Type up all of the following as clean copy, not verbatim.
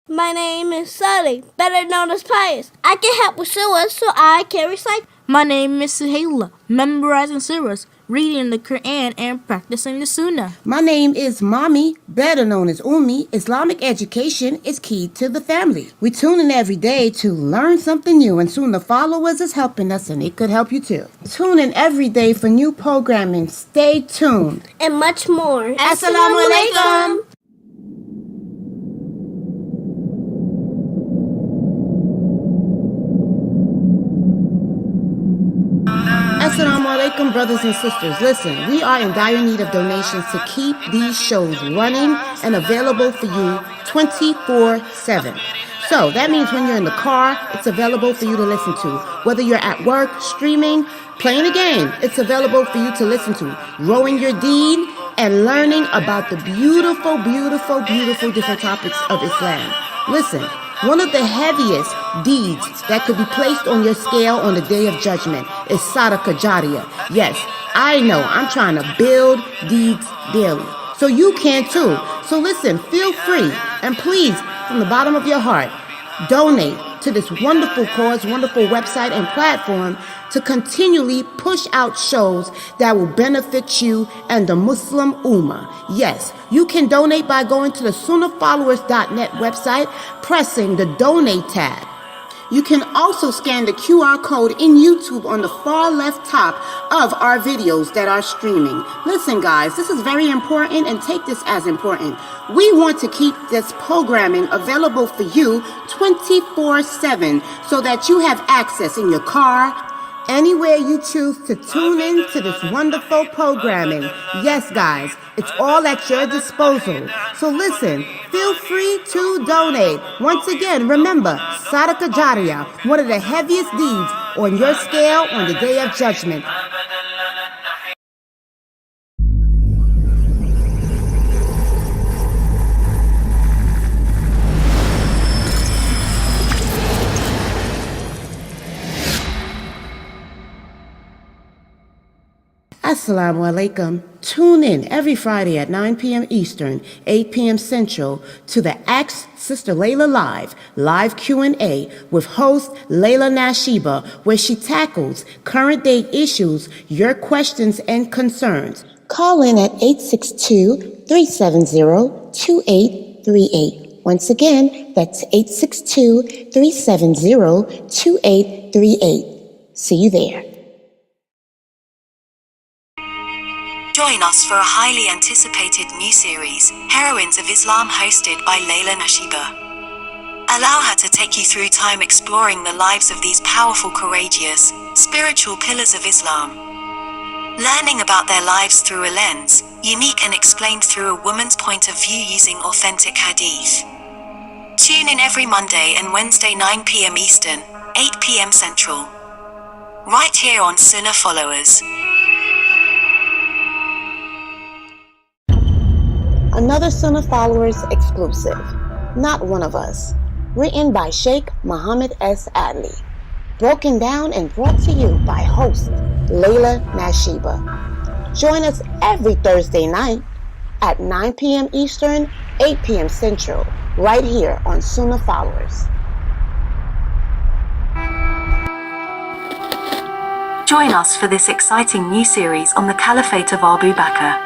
My name is Sully, better known as Pius. I can help with sewers so I can recycle. My name is Suhaila, memorizing surahs, reading the Quran, and practicing the Sunnah. My name is Mommy, better known as Ummi. Islamic education is key to the family. We tune in every day to learn something new, and Sunnahfollowers is helping us, and it could help you too. Tune in every day for new programming. Stay tuned. And much more. Assalamu alaikum. Assalamu alaikum, brothers and sisters. Listen, we are in dire need of donations to keep these shows running and available for you 24/7. So that means when you're in the car, it's available for you to listen to. Whether you're at work, streaming, playing a game, it's available for you to listen to. Rowing your deen and learning about the beautiful, beautiful, beautiful different topics of Islam. Listen, one of the heaviest deeds that could be placed on your scale on the day of judgment is Sadaqah Jariyah. Yes, I know, I'm trying to build deeds daily. So you can too. So listen, feel free, and please, from the bottom of your heart, donate to this wonderful cause, wonderful website and platform to continually push out shows that will benefit you and the Muslim Ummah. Yes, you can donate by going to the Sunnahfollowers.net website, pressing the donate tab. You can also scan the QR code in YouTube on the far left top of our videos that are streaming. Listen, guys, this is very important, and take this as important. We want to keep this programming available for you 24/7 so that you have access in your car, anywhere you choose to tune in to this wonderful programming. Yes, guys, it's all at your disposal. So listen, feel free to donate. Once again, remember, Sadaqah Jariyah, one of the heaviest deeds on your scale on the day of judgment. Assalamu alaikum. Tune in every Friday at 9 p.m. Eastern, 8 p.m. Central to the Ask Sister Layla live Q&A with host Layla Nashiba, where she tackles current day issues, your questions and concerns. Call in at 862-370-2838. Once again, that's 862-370-2838. See you there. Join us for a highly anticipated new series, Heroines of Islam, hosted by Layla Nashiba. Allow her to take you through time exploring the lives of these powerful, courageous, spiritual pillars of Islam. Learning about their lives through a lens, unique and explained through a woman's point of view using authentic hadith. Tune in every Monday and Wednesday 9 p.m. Eastern, 8 p.m. Central. Right here on Sunnahfollowers. Another Sunnahfollowers exclusive, Not One of Us, written by Sheikh Muhammad S. Adli, broken down and brought to you by host Layla Nashiba. Join us every Thursday night at 9 p.m. Eastern, 8 p.m. Central, right here on Sunnahfollowers. Join us for this exciting new series on the Caliphate of Abu Bakr.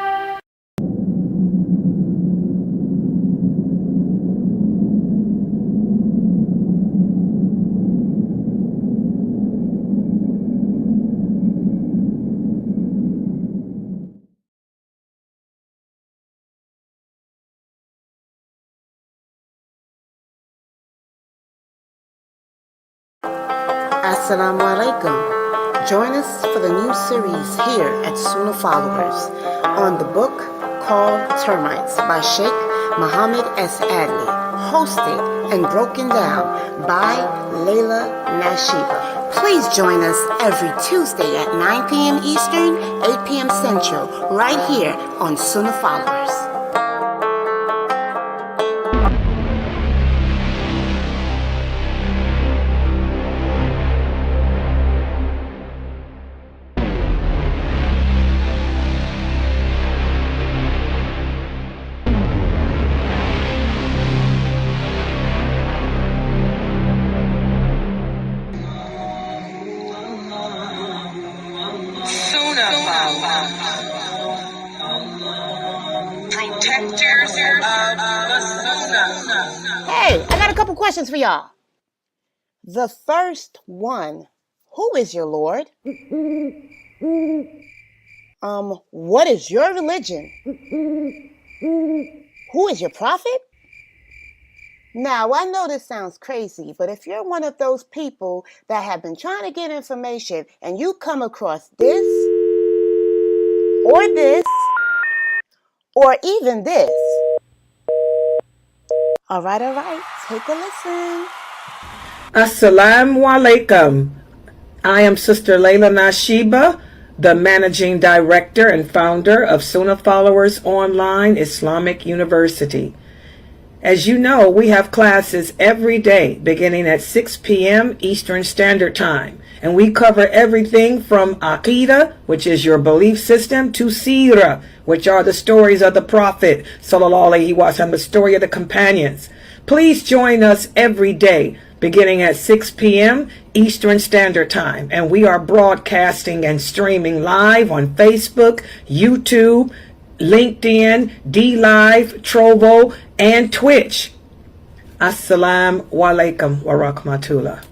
Assalamu alaikum. Join us for the new series here at Sunnahfollowers on the book called Termites by Sheikh Muhammad S. Adli, hosted and broken down by Layla Nashiba. Please join us every Tuesday at 9 p.m. Eastern, 8 p.m. Central, right here on Sunnahfollowers. Hey, I got a couple questions for y'all. The first one, who is your Lord? What is your religion? Who is your prophet? Now, I know this sounds crazy, but if you're one of those people that have been trying to get information and you come across this, or even this. All right, take a listen. Assalamu alaikum. I am Sister Layla Nashiba, the Managing Director and founder of Sunnahfollowers Online Islamic University. As you know, we have classes every day beginning at 6 p.m. Eastern Standard Time. And we cover everything from Aqidah, which is your belief system, to Seerah, which are the stories of the Prophet, Sallallahu Alaihi Wasallam, the story of the companions. Please join us every day beginning at 6 p.m. Eastern Standard Time. And we are broadcasting and streaming live on Facebook, YouTube, LinkedIn, DLive, Trovo, and Twitch. Assalamu alaikum wa rahmatullah.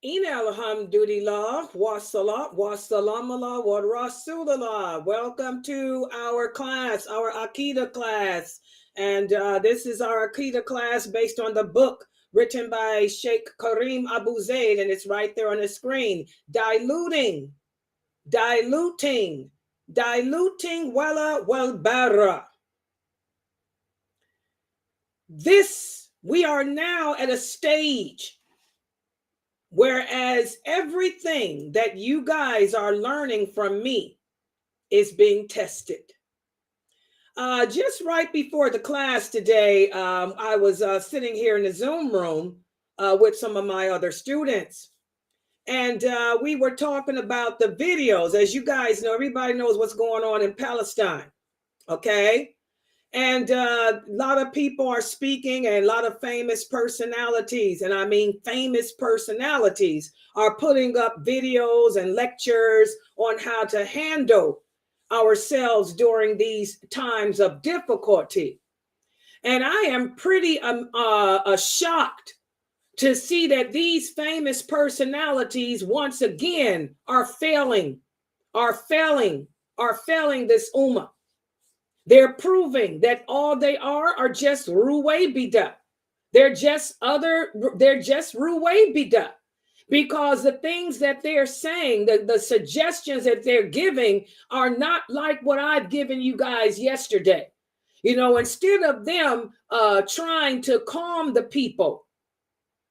Ina alhamdulillah wa salat wa salam ala wa rasulullah. Welcome to our class, our Aqidah class. And this is our Aqidah class based on the book written by Sheikh Kareem Abu Zaid, and it's right there on the screen. Diluting wala wal bara. We are now at a stage whereas everything that you guys are learning from me is being tested. Just right before the class today, I was sitting here in the Zoom room with some of my other students. And we were talking about the videos. As you guys know, everybody knows what's going on in Palestine. Okay. And a lot of people are speaking, and a lot of famous personalities, and I mean famous personalities, are putting up videos and lectures on how to handle ourselves during these times of difficulty. And I am pretty shocked to see that these famous personalities once again are failing this ummah. They're proving that all they are just ruwaybida. They're just ruwaybida. Because the things that they're saying, the suggestions that they're giving are not like what I've given you guys yesterday. You know, instead of them trying to calm the people,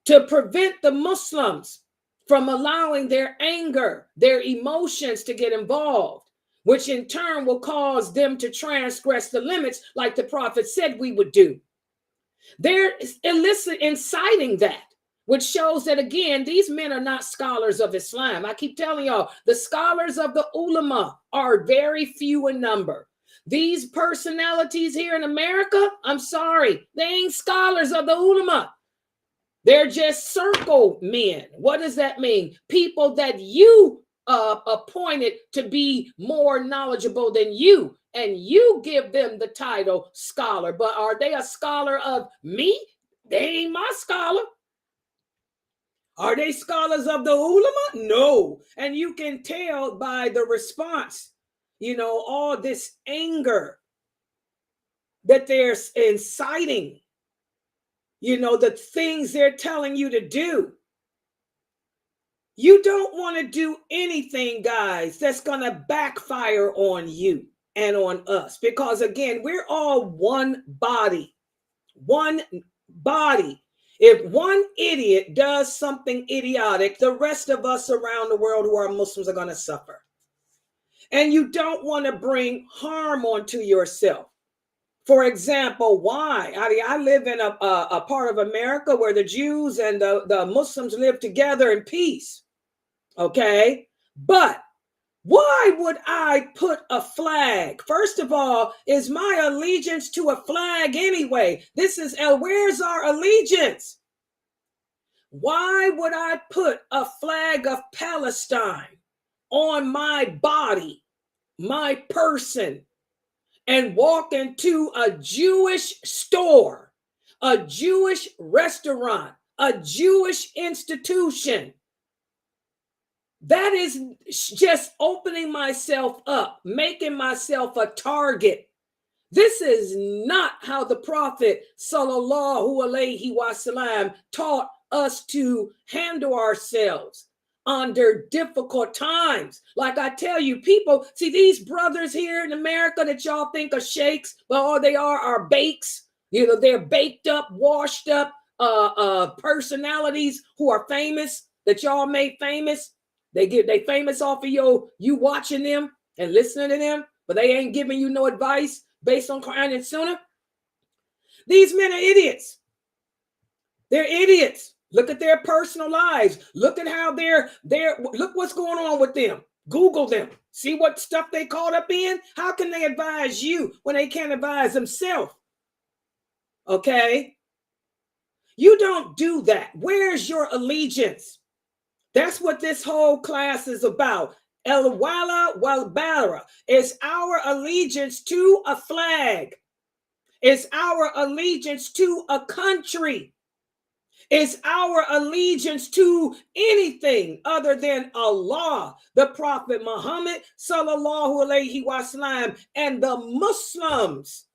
to prevent the Muslims from allowing their anger, their emotions to get involved, which in turn will cause them to transgress the limits like the Prophet said we would do. They're inciting that, which shows that, again, these men are not scholars of Islam. I keep telling y'all, the scholars of the ulama are very few in number. These personalities here in America, I'm sorry, they ain't scholars of the ulama. They're just circle men. What does that mean? People that you appointed to be more knowledgeable than you, and you give them the title scholar. But are they a scholar of me? They ain't my scholar. Are they scholars of the ulama? No. And you can tell by the response, you know, all this anger that they're inciting, you know, the things they're telling you to do. You don't want to do anything, guys, that's going to backfire on you and on us. Because, again, we're all one body. One body. If one idiot does something idiotic, the rest of us around the world who are Muslims are going to suffer. And you don't want to bring harm onto yourself. For example, why? I live in a part of America where the Jews and the Muslims live together in peace. Okay, but why would I put a flag? First of all, is my allegiance to a flag anyway? This is where's our allegiance? Why would I put a flag of Palestine on my body, my person, and walk into a Jewish store, a Jewish restaurant, a Jewish institution? That is just opening myself up, making myself a target. This is not how the Prophet sallallahu alaihi wasallam taught us to handle ourselves under difficult times. Like I tell you, people, see these brothers here in America that y'all think are sheikhs, but all they are bakes. You know, they're baked up, washed up personalities who are famous, that y'all made famous. They famous off of you watching them and listening to them, but they ain't giving you no advice based on Quran and Sunnah. These men are idiots. They're idiots. Look at their personal lives. Look at how they're look what's going on with them. Google them. See what stuff they caught up in. How can they advise you when they can't advise themselves? Okay? You don't do that. Where's your allegiance? That's what this whole class is about. El Wala wal Bara is our allegiance to a flag. It's our allegiance to a country. It's our allegiance to anything other than Allah, the Prophet Muhammad sallallahu alaihi wasallam, and the Muslims.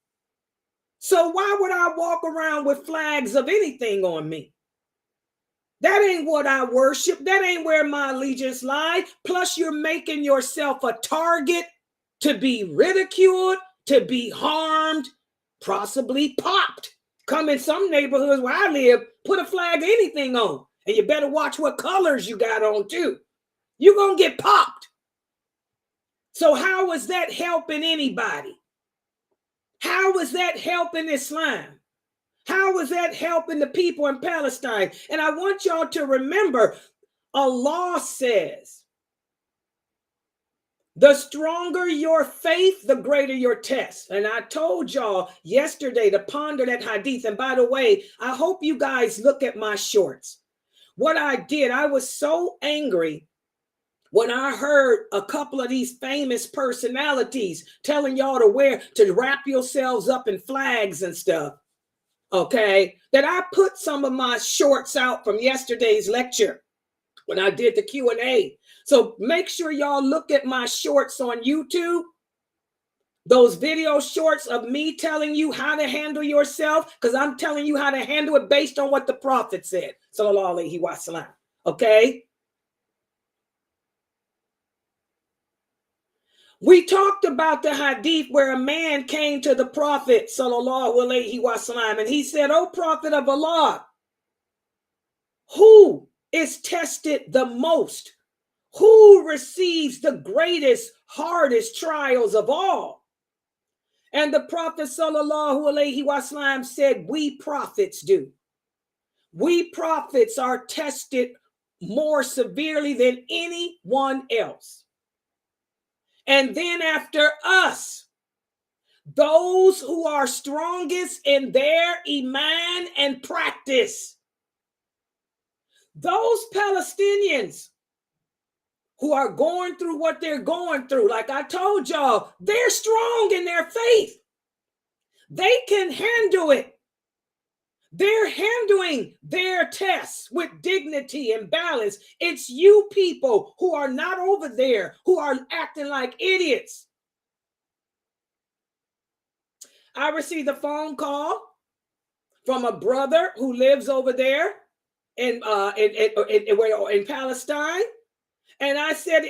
So why would I walk around with flags of anything on me? That ain't what I worship. That ain't where my allegiance lies. Plus, you're making yourself a target to be ridiculed, to be harmed, possibly popped. Come in some neighborhoods where I live, put a flag of anything on. And you better watch what colors you got on too. You're going to get popped. So how is that helping anybody? How is that helping Islam? How is that helping the people in Palestine? And I want y'all to remember, Allah says, the stronger your faith, the greater your test. And I told y'all yesterday to ponder that hadith. And by the way, I hope you guys look at my shorts. What I did, I was so angry when I heard a couple of these famous personalities telling y'all to wrap yourselves up in flags and stuff. Okay, that I put some of my shorts out from yesterday's lecture when I did the Q&A. So make sure y'all look at my shorts on YouTube. Those video shorts of me telling you how to handle yourself, because I'm telling you how to handle it based on what the Prophet said. Sallallahu alaihi wasallam. Okay. We talked about the hadith where a man came to the Prophet sallallahu alaihi wasallam and he said, "O Prophet of Allah, who is tested the most? Who receives the greatest, hardest trials of all?" And the Prophet sallallahu alaihi wasallam said, "We prophets do. We prophets are tested more severely than anyone else. And then after us, those who are strongest in their iman and practice." Those Palestinians who are going through what they're going through, like I told y'all, they're strong in their faith. They can handle it. They're handling their tests with dignity and balance. It's you people who are not over there, who are acting like idiots. I received a phone call from a brother who lives over there in Palestine. And I said,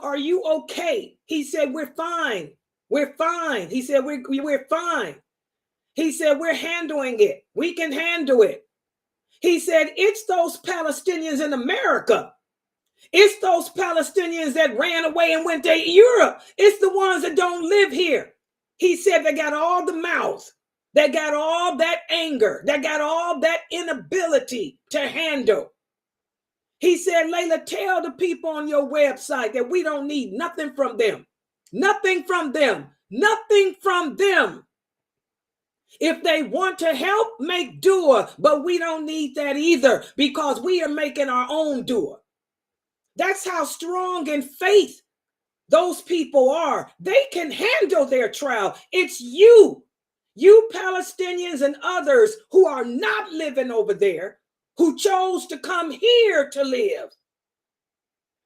are you okay? He said, "We're fine. We're fine." He said, we're fine. He said, "We're handling it. We can handle it." He said, "It's those Palestinians in America. It's those Palestinians that ran away and went to Europe. It's the ones that don't live here." He said, "They got all the mouth. They got all that anger. They got all that inability to handle." He said, "Layla, tell the people on your website that we don't need nothing from them. Nothing from them. Nothing from them." If they want to help, make dua, but we don't need that either because we are making our own dua. That's how strong in faith those people are. They can handle their trial. It's you Palestinians and others who are not living over there, who chose to come here to live.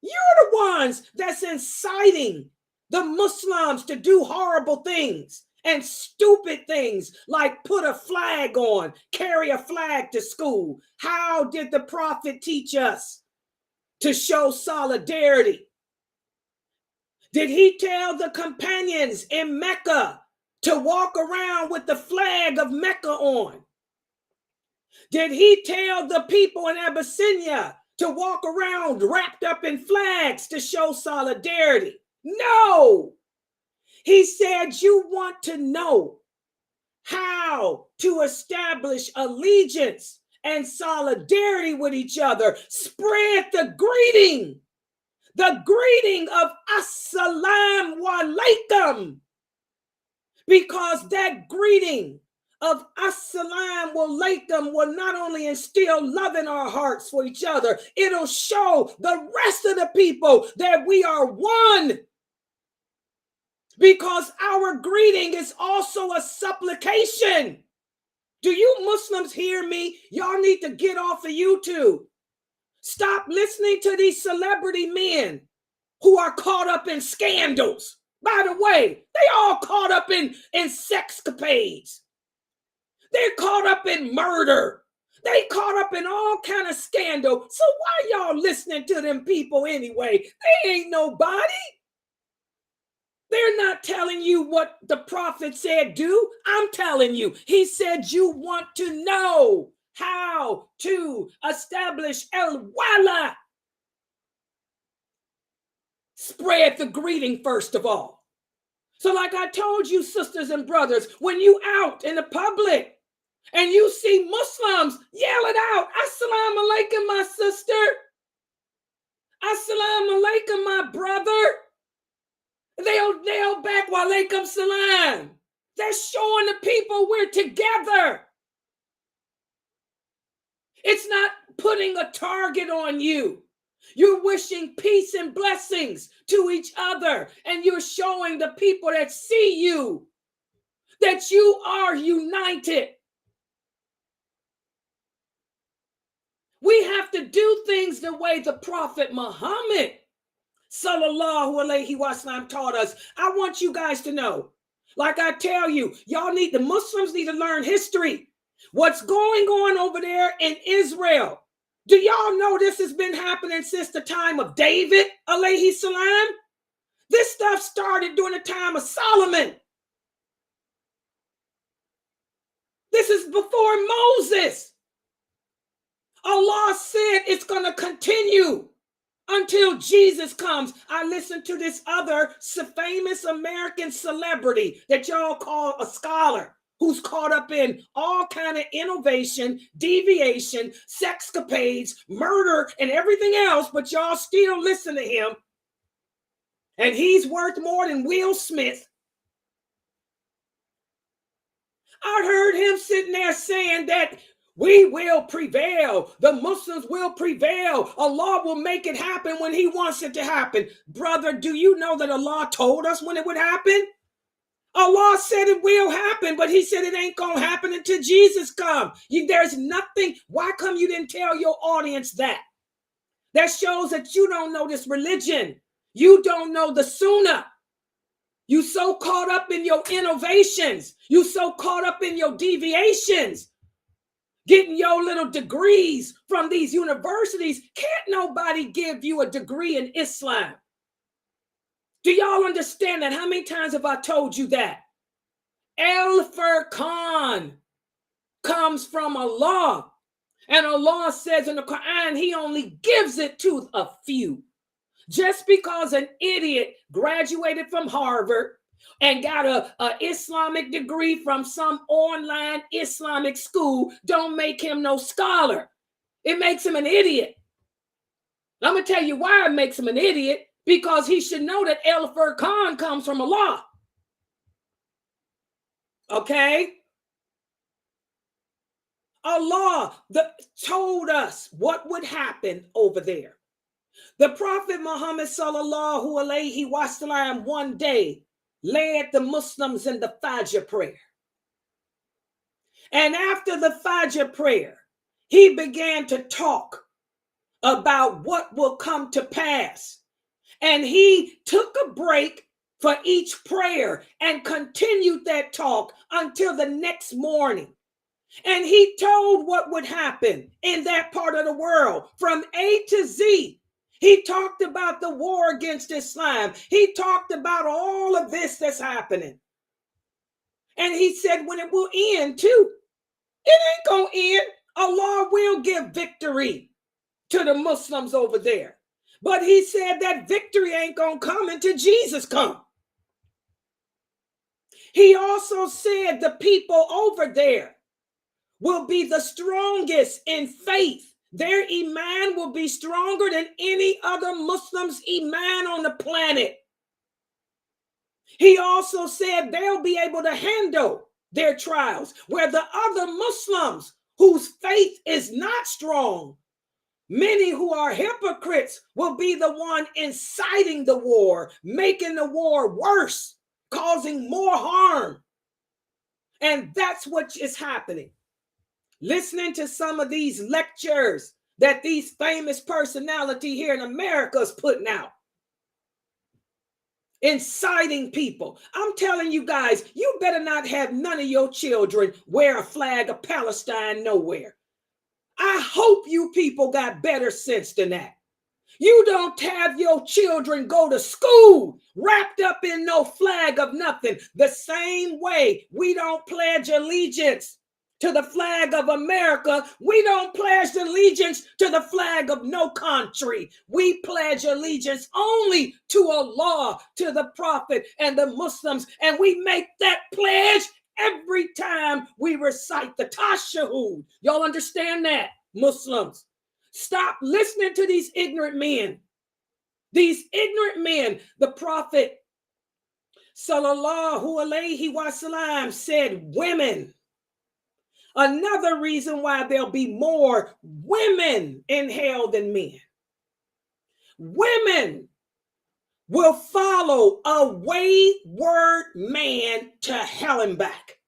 You're the ones that's inciting the Muslims to do horrible things and stupid things like put a flag on, carry a flag to school. How did the Prophet teach us to show solidarity? Did he tell the companions in Mecca to walk around with the flag of Mecca on? Did he tell the people in Abyssinia to walk around wrapped up in flags to show solidarity? No. He said, you want to know how to establish allegiance and solidarity with each other. Spread the greeting of Assalamu alaikum, because that greeting of Assalamu alaikum will not only instill love in our hearts for each other, it'll show the rest of the people that we are one. Because our greeting is also a supplication. Do you Muslims hear me? Y'all need to get off of YouTube. Stop listening to these celebrity men who are caught up in scandals. By the way, they all caught up in sexcapades. They're caught up in murder. They caught up in all kind of scandal. So why y'all listening to them people anyway? They ain't nobody. They're not telling you what the Prophet said do. I'm telling you. He said you want to know how to establish al-wala. Spread the greeting first of all. So like I told you, sisters and brothers, when you out in the public and you see Muslims, yell it out. Assalamu alaikum, my sister. Assalamu alaikum, my brother. They'll back wa alaikum salam. They're showing the people we're together. It's not putting a target on you. You're wishing peace and blessings to each other, and you're showing the people that see you that you are united. We have to do things the way the Prophet Muhammad sallallahu alaihi wasallam taught us. I want you guys to know, like I tell you, the Muslims need to learn history. What's going on over there in Israel? Do y'all know this has been happening since the time of David alayhi salam? This stuff started during the time of Solomon. This is before Moses. Allah said it's going to continue until Jesus comes. I listened to this other famous American celebrity that y'all call a scholar, who's caught up in all kind of innovation, deviation, sexcapades, murder, and everything else, but y'all still listen to him. And he's worth more than Will Smith. I heard him sitting there saying that we will prevail. The Muslims will prevail. Allah will make it happen when he wants it to happen. Brother, do you know that Allah told us when it would happen? Allah said it will happen, but he said it ain't going to happen until Jesus comes. There's nothing. Why come you didn't tell your audience that? That shows that you don't know this religion. You don't know the Sunnah. You so caught up in your innovations. You so caught up in your deviations. Getting your little degrees from these universities. Can't nobody give you a degree in Islam. Do y'all understand that? How many times have I told you that? Al-Furqan comes from Allah. And Allah says in the Quran, he only gives it to a few. Just because an idiot graduated from Harvard and got a Islamic degree from some online Islamic school don't make him no scholar. It makes him an idiot. I'm going to tell you why it makes him an idiot. Because he should know that Al-Furqan comes from Allah. Okay? Allah told us what would happen over there. The Prophet Muhammad sallallahu alaihi wasallam one day led the Muslims in the Fajr prayer. And after the Fajr prayer, he began to talk about what will come to pass. And he took a break for each prayer and continued that talk until the next morning. And he told what would happen in that part of the world from A to Z. He talked about the war against Islam. He talked about all of this that's happening. And he said when it will end too. It ain't gonna end. Allah will give victory to the Muslims over there. But he said that victory ain't gonna come until Jesus comes. He also said the people over there will be the strongest in faith. Their iman will be stronger than any other Muslim's iman on the planet. He also said they'll be able to handle their trials, where the other Muslims whose faith is not strong, many who are hypocrites, will be the one inciting the war, making the war worse, causing more harm. And that's what is happening. Listening to some of these lectures that these famous personality here in America is putting out, inciting people. I'm telling you guys, you better not have none of your children wear a flag of Palestine nowhere. I hope you people got better sense than that. You don't have your children go to school wrapped up in no flag of nothing. The same way we don't pledge allegiance to the flag of America, we don't pledge allegiance to the flag of no country. We pledge allegiance only to Allah, to the Prophet and the Muslims. And we make that pledge every time we recite the Tashahhud. Y'all understand that, Muslims? Stop listening to these ignorant men. These ignorant men. The Prophet sallallahu alaihi wasallam said women. Another reason why there'll be more women in hell than men. Women will follow a wayward man to hell and back,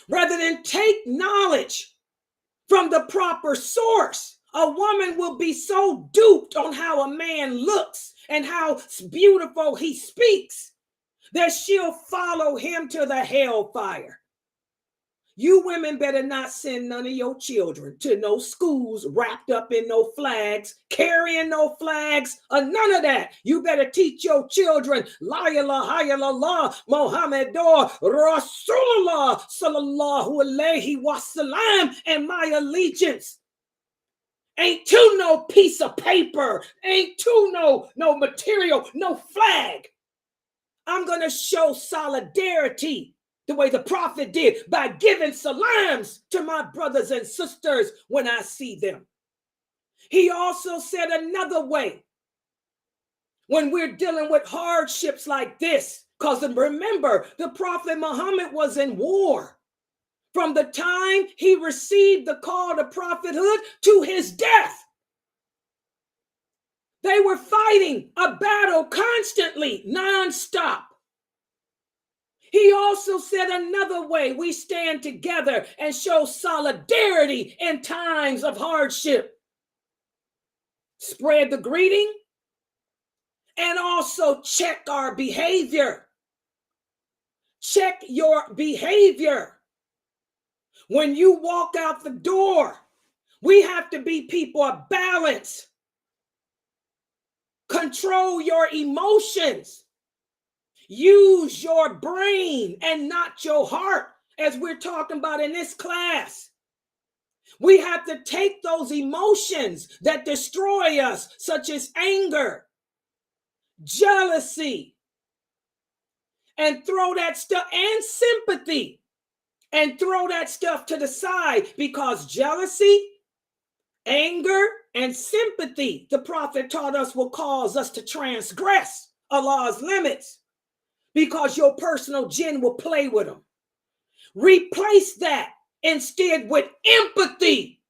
rather than take knowledge from the proper source. A woman will be so duped on how a man looks and how beautiful he speaks that she'll follow him to the hellfire. You women better not send none of your children to no schools wrapped up in no flags, carrying no flags, or none of that. You better teach your children, La ilaha illallah, Muhammadur Rasulullah, sallallahu alaihi wasallam, and my allegiance. Ain't to no piece of paper, ain't to no material, no flag. I'm going to show solidarity the way the Prophet did by giving salams to my brothers and sisters when I see them. He also said another way when we're dealing with hardships like this, because remember, the Prophet Muhammad was in war from the time he received the call to prophethood to his death. They were fighting a battle constantly, nonstop. He also said another way we stand together and show solidarity in times of hardship. Spread the greeting and also check our behavior. Check your behavior. When you walk out the door, we have to be people of balance. Control your emotions. Use your brain and not your heart, as we're talking about in this class. We have to take those emotions that destroy us, such as anger, jealousy, and throw that stuff, and sympathy, and throw that stuff to the side, because jealousy, anger, and sympathy, the Prophet taught us, will cause us to transgress Allah's limits, because your personal jinn will play with them. Replace that instead with empathy,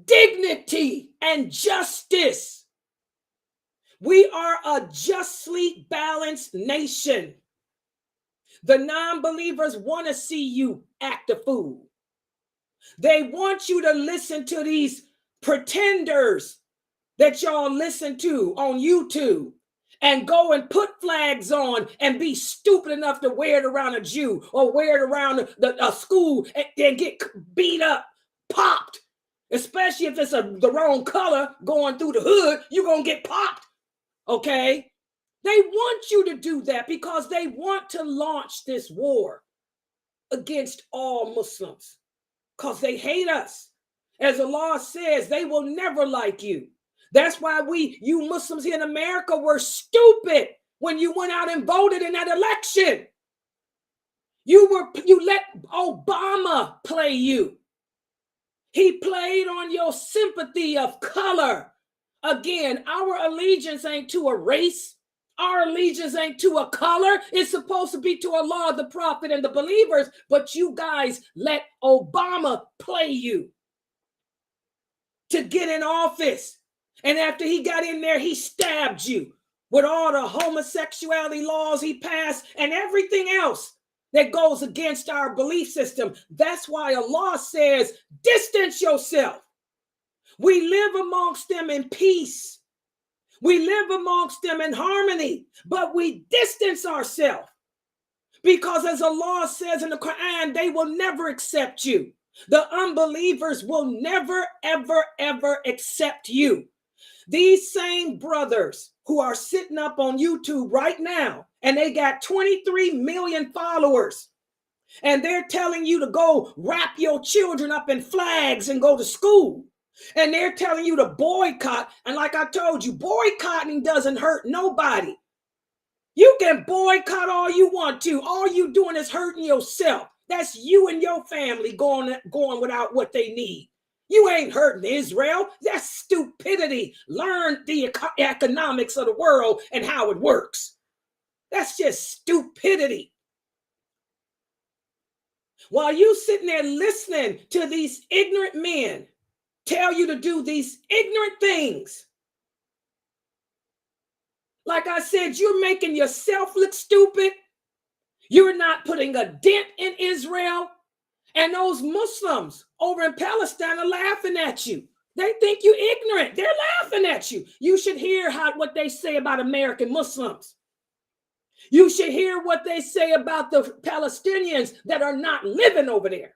dignity, and justice. We are a justly balanced nation. The non-believers want to see you act a fool. They want you to listen to these pretenders that y'all listen to on YouTube and go and put flags on and be stupid enough to wear it around a Jew or wear it around a school and get beat up, popped. Especially if it's the wrong color going through the hood, you're going to get popped, okay? They want you to do that because they want to launch this war against all Muslims because they hate us. As the law says, they will never like you. That's why you Muslims here in America were stupid when you went out and voted in that election. You let Obama play you. He played on your sympathy of color. Again, our allegiance ain't to a race. Our allegiance ain't to a color. It's supposed to be to Allah, the prophet, and the believers. But you guys let Obama play you to get in office. And after he got in there, he stabbed you with all the homosexuality laws he passed and everything else that goes against our belief system. That's why Allah says, distance yourself. We live amongst them in peace. We live amongst them in harmony, but we distance ourselves because as Allah says in the Quran, they will never accept you. The unbelievers will never, ever, ever accept you. These same brothers who are sitting up on YouTube right now, and they got 23 million followers, and they're telling you to go wrap your children up in flags and go to school. And they're telling you to boycott. And like I told you, boycotting doesn't hurt nobody. You can boycott all you want to. All you doing is hurting yourself. That's you and your family going without what they need. You ain't hurting Israel. That's stupidity. Learn the economics of the world and how it works. That's just stupidity. While you sitting there listening to these ignorant men tell you to do these ignorant things, like I said, you're making yourself look stupid. You're not putting a dent in Israel. And those Muslims over in Palestine are laughing at you. They think you're ignorant. They're laughing at you. You should hear what they say about American Muslims. You should hear what they say about the Palestinians that are not living over there.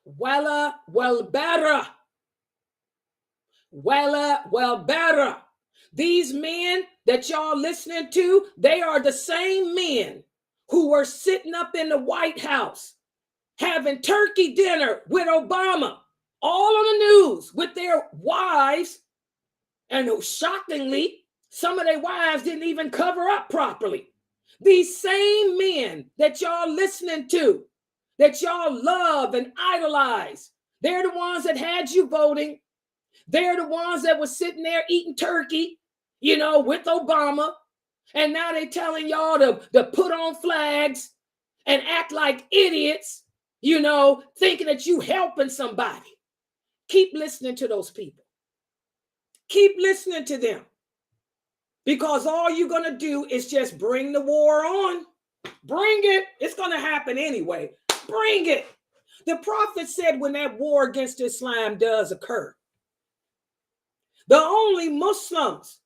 Wala wal Bara. Wala wal Bara. These men that y'all listening to, they are the same men who were sitting up in the White House having turkey dinner with Obama, all on the news with their wives. And shockingly, some of their wives didn't even cover up properly. These same men that y'all listening to, that y'all love and idolize, they're the ones that had you voting. They're the ones that were sitting there eating turkey, with Obama. And now they're telling y'all to put on flags and act like idiots, thinking that you helping somebody. Keep listening to those people. Keep listening to them. Because all you're going to do is just bring the war on. Bring it. It's going to happen anyway. Bring it. The prophet said when that war against Islam does occur, the only Muslims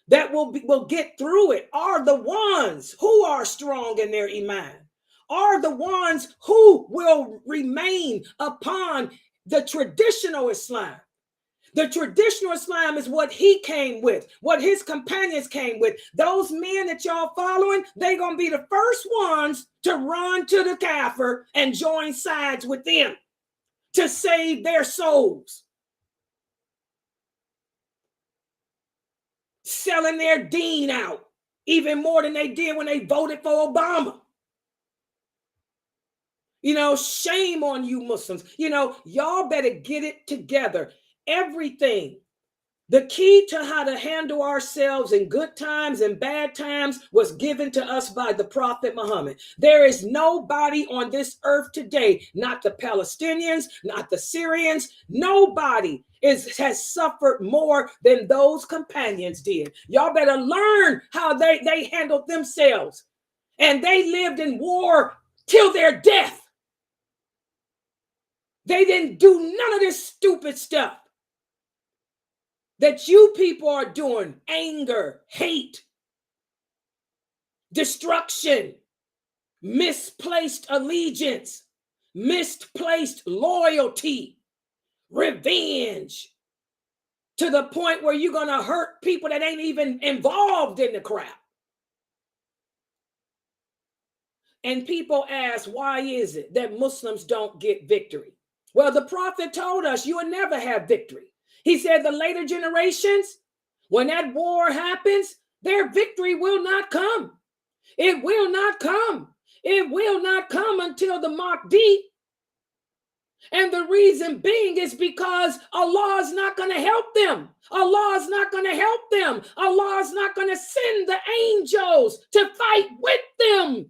that will get through it are the ones who are strong in their iman, are the ones who will remain upon the traditional Islam. The traditional Islam is what he came with, what his companions came with. Those men that y'all following, they're going to be the first ones to run to the kafir and join sides with them to save their souls. Selling their deen out even more than they did when they voted for Obama. Shame on you Muslims. Y'all better get it together. Everything The key to how to handle ourselves in good times and bad times was given to us by the Prophet Muhammad. There is nobody on this earth today, not the Palestinians, not the Syrians, nobody has suffered more than those companions did. Y'all better learn how they handled themselves. And they lived in war till their death. They didn't do none of this stupid stuff that you people are doing. Anger, hate, destruction, misplaced allegiance, misplaced loyalty, revenge, to the point where you're going to hurt people that ain't even involved in the crap. And people ask, why is it that Muslims don't get victory? Well, the Prophet told us you will never have victory. He said the later generations, when that war happens, their victory will not come. It will not come. It will not come until the Mahdi. And the reason being is because Allah is not going to help them. Allah is not going to help them. Allah is not going to send the angels to fight with them,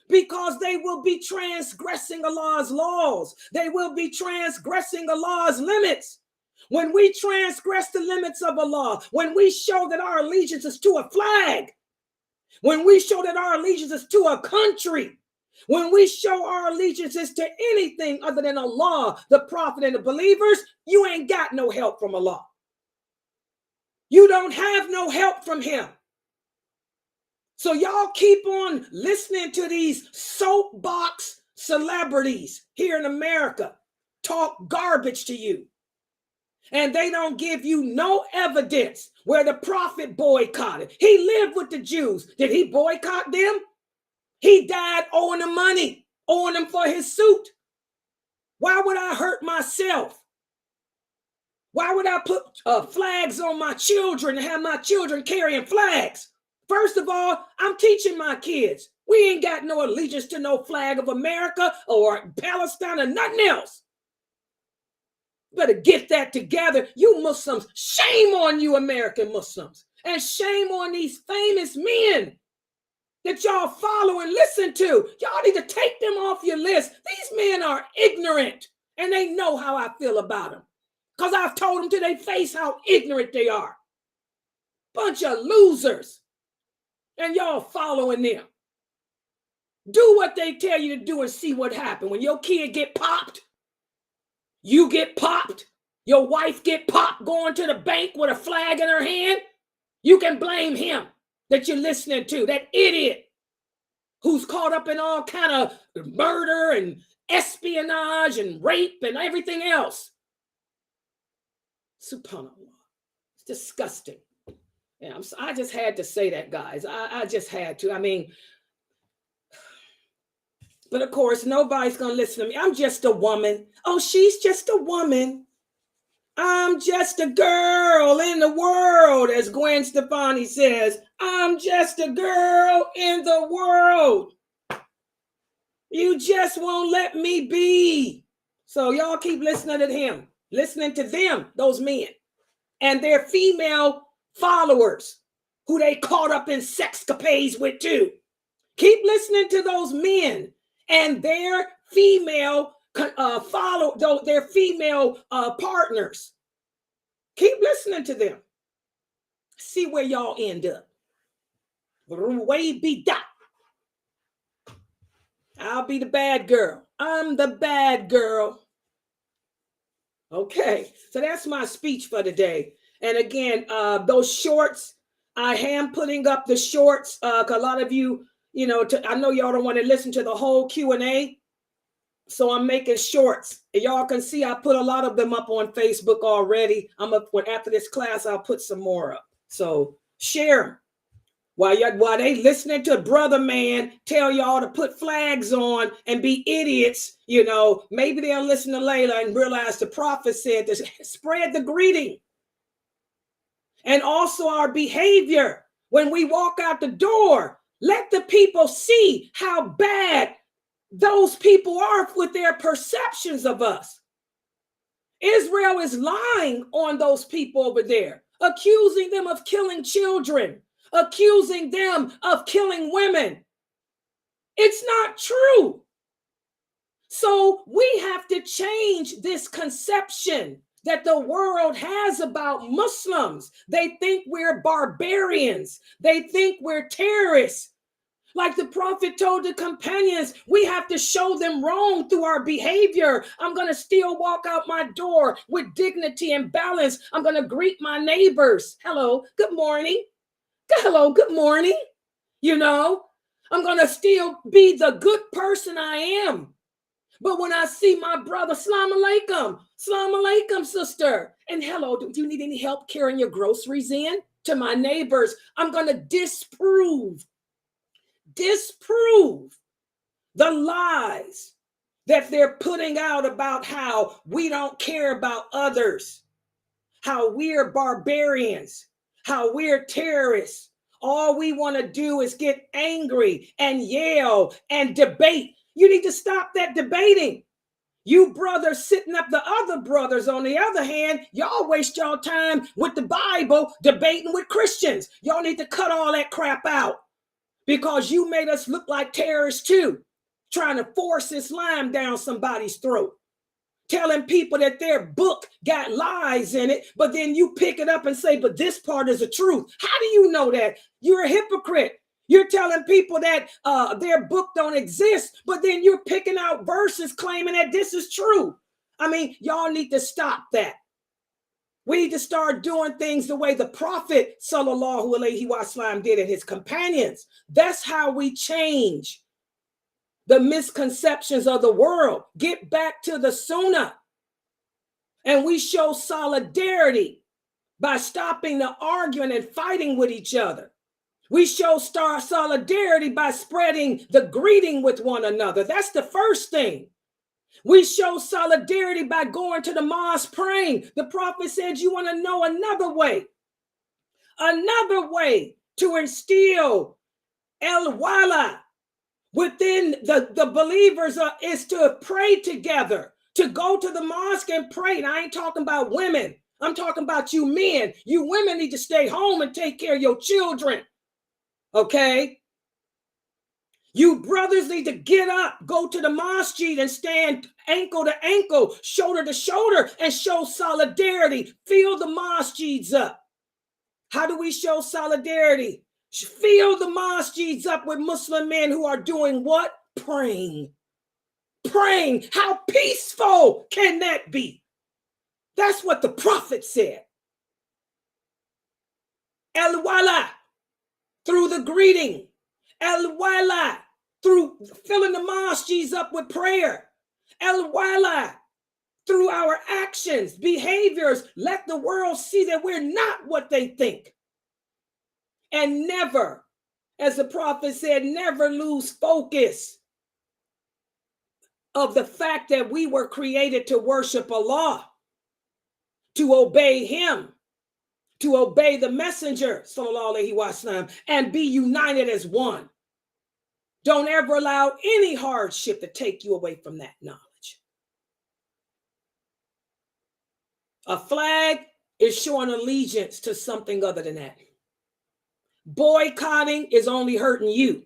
because they will be transgressing Allah's laws. They will be transgressing Allah's limits. When we transgress the limits of Allah, when we show that our allegiance is to a flag, when we show that our allegiance is to a country, when we show our allegiance is to anything other than Allah, the Prophet, and the believers, you ain't got no help from Allah. You don't have no help from him. So y'all keep on listening to these soapbox celebrities here in America talk garbage to you. And they don't give you no evidence where the Prophet boycotted. He lived with the Jews. Did he boycott them? He died owing them money, owing them for his suit. Why would I hurt myself? Why would I put flags on my children and have my children carrying flags? First of all, I'm teaching my kids. We ain't got no allegiance to no flag of America or Palestine or nothing else. Better get that together. You Muslims, shame on you American Muslims. And shame on these famous men that y'all follow and listen to. Y'all need to take them off your list. These men are ignorant, and they know how I feel about them, because I've told them to their face how ignorant they are. Bunch of losers. And y'all following them. Do what they tell you to do and see what happens. When your kid get popped, you get popped, your wife get popped going to the bank with a flag in her hand, you can blame him that you're listening to, that idiot who's caught up in all kind of murder and espionage and rape and everything else. Subhanallah. It's disgusting. Yeah, I just had to say that, guys. I just had to. I mean, but of course, nobody's going to listen to me. I'm just a woman. Oh, she's just a woman. I'm just a girl in the world, as Gwen Stefani says. I'm just a girl in the world. You just won't let me be. So y'all keep listening to him, listening to them, those men, and their female followers who they caught up in sexcapades with too. Keep listening to those men and their female their female partners. Keep listening to them. See where y'all end up. Way be that. I'll be the bad girl. I'm the bad girl. Okay, so that's my speech for today. And again, those shorts, I am putting up the shorts because a lot of you, I know y'all don't want to listen to the whole Q&A. So I'm making shorts. And y'all can see I put a lot of them up on Facebook already. After this class, I'll put some more up. So share them. While they listening to a brother man tell y'all to put flags on and be idiots, maybe they'll listen to Layla and realize the prophet said to spread the greeting. And also our behavior when we walk out the door. Let the people see how bad those people are with their perceptions of us. Israel is lying on those people over there, accusing them of killing children, accusing them of killing women. It's not true. So we have to change this conception that the world has about Muslims. They think we're barbarians. They think we're terrorists. Like the prophet told the companions, we have to show them wrong through our behavior. I'm going to still walk out my door with dignity and balance. I'm going to greet my neighbors. Hello, good morning. Hello, good morning. You know, I'm going to still be the good person I am. But when I see my brother, salam alaikum, sister. And hello, do you need any help carrying your groceries in? To my neighbors, I'm going to disprove the lies that they're putting out about how we don't care about others, how we're barbarians, how we're terrorists. All we want to do is get angry and yell and debate. You need to stop that debating. You brothers sitting up the other brothers, on the other hand, y'all waste y'all time with the Bible debating with Christians. Y'all need to cut all that crap out because you made us look like terrorists too, trying to force Islam down somebody's throat, telling people that their book got lies in it, but then you pick it up and say, but this part is the truth. How do you know that? You're a hypocrite. You're telling people that their book don't exist, but then you're picking out verses claiming that this is true. I mean, y'all need to stop that. We need to start doing things the way the Prophet sallallahu alaihi wasallam did and his companions. That's how we change the misconceptions of the world. Get back to the Sunnah. And we show solidarity by stopping the arguing and fighting with each other. We show solidarity by spreading the greeting with one another. That's the first thing. We show solidarity by going to the mosque praying. The prophet said, you want to know another way to instill al-wala within the believers is to pray together, to go to the mosque and pray. And I ain't talking about women. I'm talking about you men. You women need to stay home and take care of your children. Okay? You brothers need to get up, go to the masjid and stand ankle to ankle, shoulder to shoulder, and show solidarity. Fill the masjids up. How do we show solidarity? Fill the masjids up with Muslim men who are doing what? Praying. Praying. How peaceful can that be? That's what the prophet said. Al-wala, through the greeting. Al-wala, through filling the masjids up with prayer. Al-wala, through our actions, behaviors. Let the world see that we're not what they think. And never, as the prophet said, never lose focus of the fact that we were created to worship Allah, to obey him, to obey the messenger, sallallahu alaihi wasallam, and be united as one. Don't ever allow any hardship to take you away from that knowledge. A flag is showing allegiance to something other than that. Boycotting is only hurting you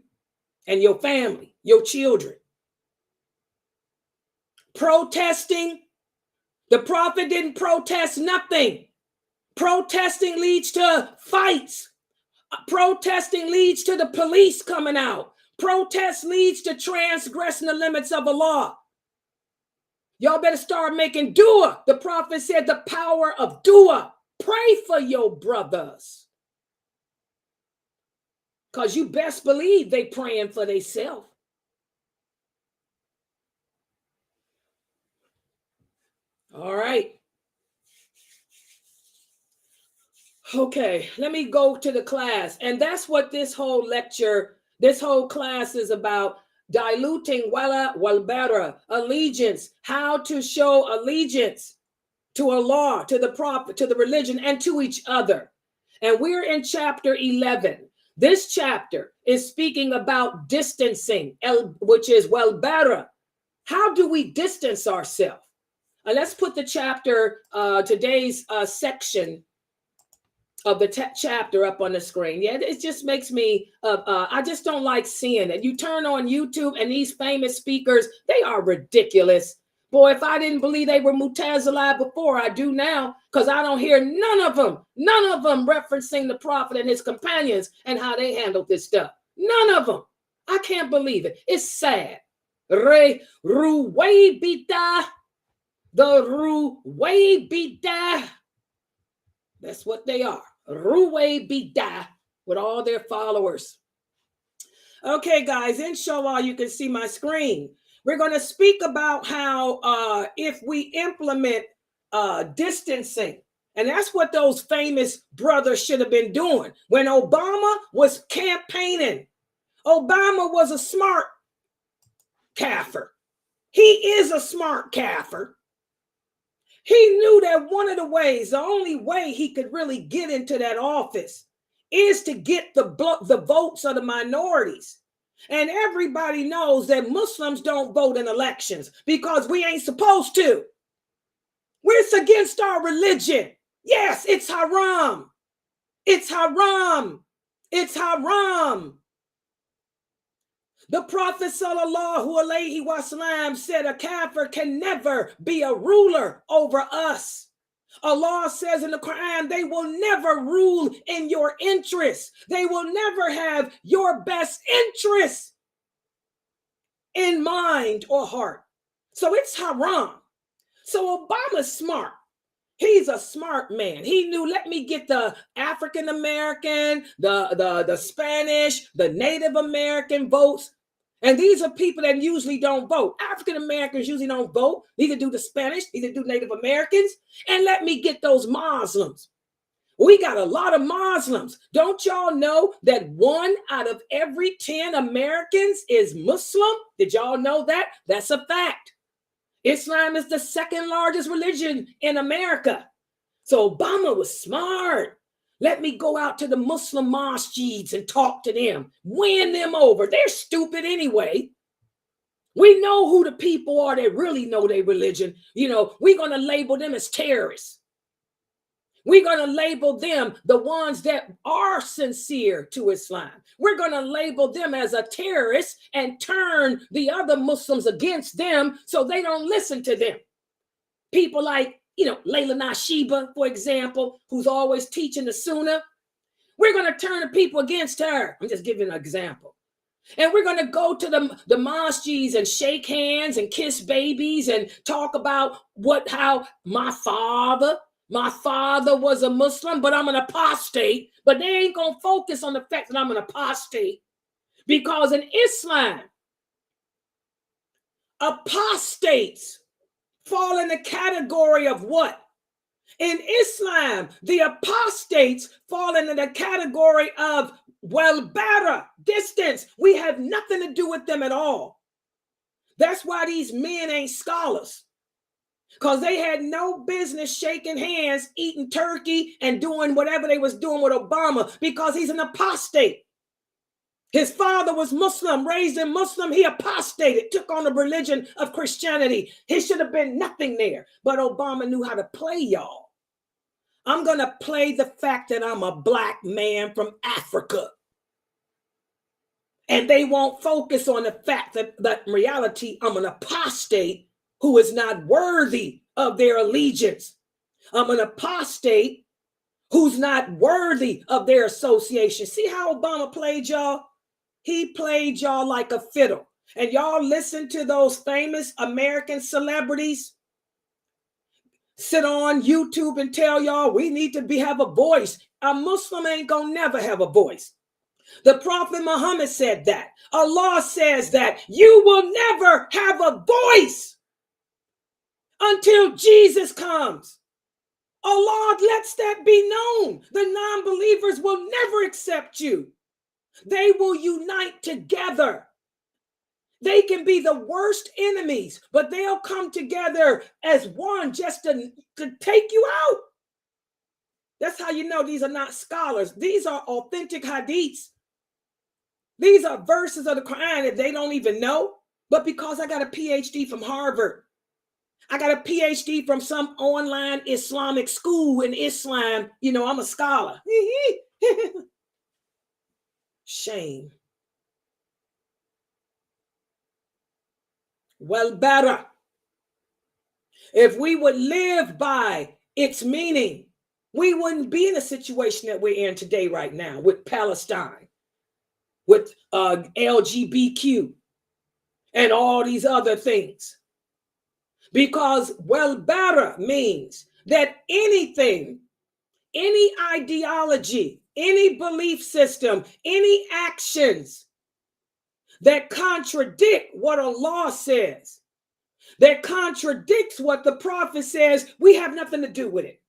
and your family, your children. Protesting, the prophet didn't protest nothing. Protesting leads to fights. Protesting leads to the police coming out. Protest leads to transgressing the limits of Allah. Y'all better start making dua. The prophet said the power of dua. Pray for your brothers. Because you best believe they praying for themselves. All right. Okay, let me go to the class. And that's what this whole lecture, this whole class is about. Diluting wala wal bara, allegiance, how to show allegiance to Allah, to the prophet, to the religion, and to each other. And we're in chapter 11. This chapter is speaking about distancing, which is wal bara. How do we distance ourselves? Let's put the chapter, today's section of the chapter up on the screen. Yeah, it just makes me, I just don't like seeing it. You turn on YouTube and these famous speakers, they are ridiculous. Boy, if I didn't believe they were Mutazilite before, I do now, because I don't hear none of them referencing the prophet and his companions and how they handled this stuff. None of them. I can't believe it. It's sad. Re Ruway Bita. The Ruway Bita. That's what they are. Ruway Bita, with all their followers. Okay, guys, inshallah, you can see my screen. We're going to speak about how if we implement distancing, and that's what those famous brothers should have been doing. When Obama was campaigning, Obama was a smart kafir. He is a smart kafir. He knew that one of the ways, the only way he could really get into that office is to get the votes of the minorities. And everybody knows that Muslims don't vote in elections because we ain't supposed to. It's against our religion. Yes, it's haram. It's haram. It's haram. The Prophet sallallahu alaihi wasallam said a kafir can never be a ruler over us. Allah says in the Quran, they will never rule in your interests. They will never have your best interests in mind or heart. So it's haram. So Obama's smart. He's a smart man. He knew, let me get the African American, the Spanish, the Native American votes. And these are people that usually don't vote. African Americans usually don't vote. Neither do the Spanish, neither do Native Americans. And let me get those Muslims. We got a lot of Muslims. Don't y'all know that 1 out of every 10 Americans is Muslim? Did y'all know that? That's a fact. Islam is the second largest religion in America. So Obama was smart. Let me go out to the Muslim masjids and talk to them, win them over. They're stupid anyway. We know who the people are that really know their religion. You know, we're going to label them as terrorists. We're going to label them the ones that are sincere to Islam. We're going to label them as a terrorist and turn the other Muslims against them so they don't listen to them. People like, Layla Nashiba, for example, who's always teaching the Sunnah. We're going to turn the people against her. I'm just giving an example. And we're going to go to the masjids and shake hands and kiss babies and talk about how my father was a Muslim, but I'm an apostate. But they ain't going to focus on the fact that I'm an apostate. Because in Islam, apostates fall in the category of what? In Islam, the apostates fall into the category of Bara, distance. We have nothing to do with them at all. That's why these men ain't scholars. Because they had no business shaking hands, eating turkey, and doing whatever they was doing with Obama, because he's an apostate. His father was Muslim, raised in Muslim. He apostated, took on the religion of Christianity. He should have been nothing there. But Obama knew how to play y'all. I'm going to play the fact that I'm a black man from Africa. And they won't focus on the fact that in reality, I'm an apostate who is not worthy of their allegiance. I'm an apostate who's not worthy of their association. See how Obama played y'all? He played y'all like a fiddle. And y'all listen to those famous American celebrities sit on YouTube and tell y'all we need to have a voice. A Muslim ain't gonna never have a voice. The Prophet Muhammad said that. Allah says that you will never have a voice until Jesus comes. Allah lets that be known. The non-believers will never accept you. They will unite together. They can be the worst enemies, but they'll come together as one just to take you out. That's how you know these are not scholars. These are authentic hadiths. These are verses of the Quran that they don't even know, but because I got a PhD from Harvard, I got a PhD from some online Islamic school in Islam. You know, I'm a scholar. Shame. Well, Bara. If we would live by its meaning, we wouldn't be in a situation that we're in today right now with Palestine, with LGBTQ, and all these other things. Because well, Bara means that anything, any ideology, any belief system, any actions that contradict what Allah says, that contradicts what the prophet says, we have nothing to do with it.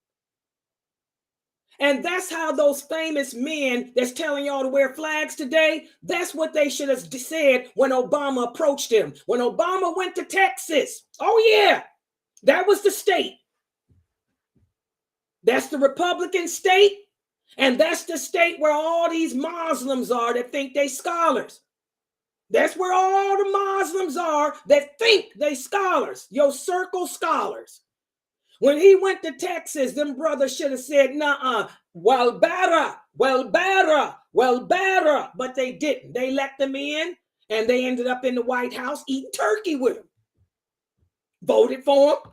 And that's how those famous men that's telling y'all to wear flags today, that's what they should have said when Obama approached him. When Obama went to Texas, oh yeah, that was the state. That's the Republican state. And that's the state where all these Muslims are that think they scholars. That's where all the Muslims are that think they scholars, your circle scholars. When he went to Texas, them brothers should have said, nah, well, Bara, well, Bara, well, Bara. But they didn't. They let them in, and they ended up in the White House eating turkey with them. Voted for them.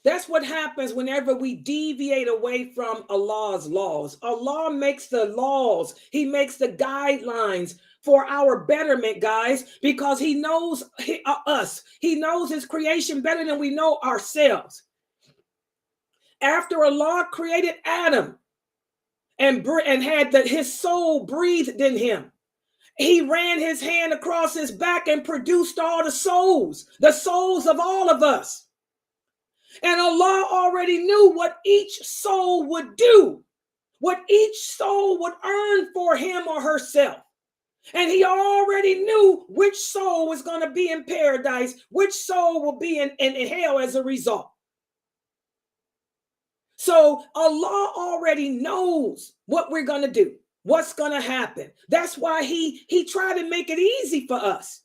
That's what happens whenever we deviate away from Allah's laws. Allah makes the laws. He makes the guidelines for our betterment, guys, because he knows us. He knows his creation better than we know ourselves. After Allah created Adam and had his soul breathed in him, he ran his hand across his back and produced all the souls of all of us. And Allah already knew what each soul would do, what each soul would earn for him or herself. And he already knew which soul was going to be in paradise, which soul will be in hell as a result. So Allah already knows what we're going to do, what's going to happen. That's why he tried to make it easy for us.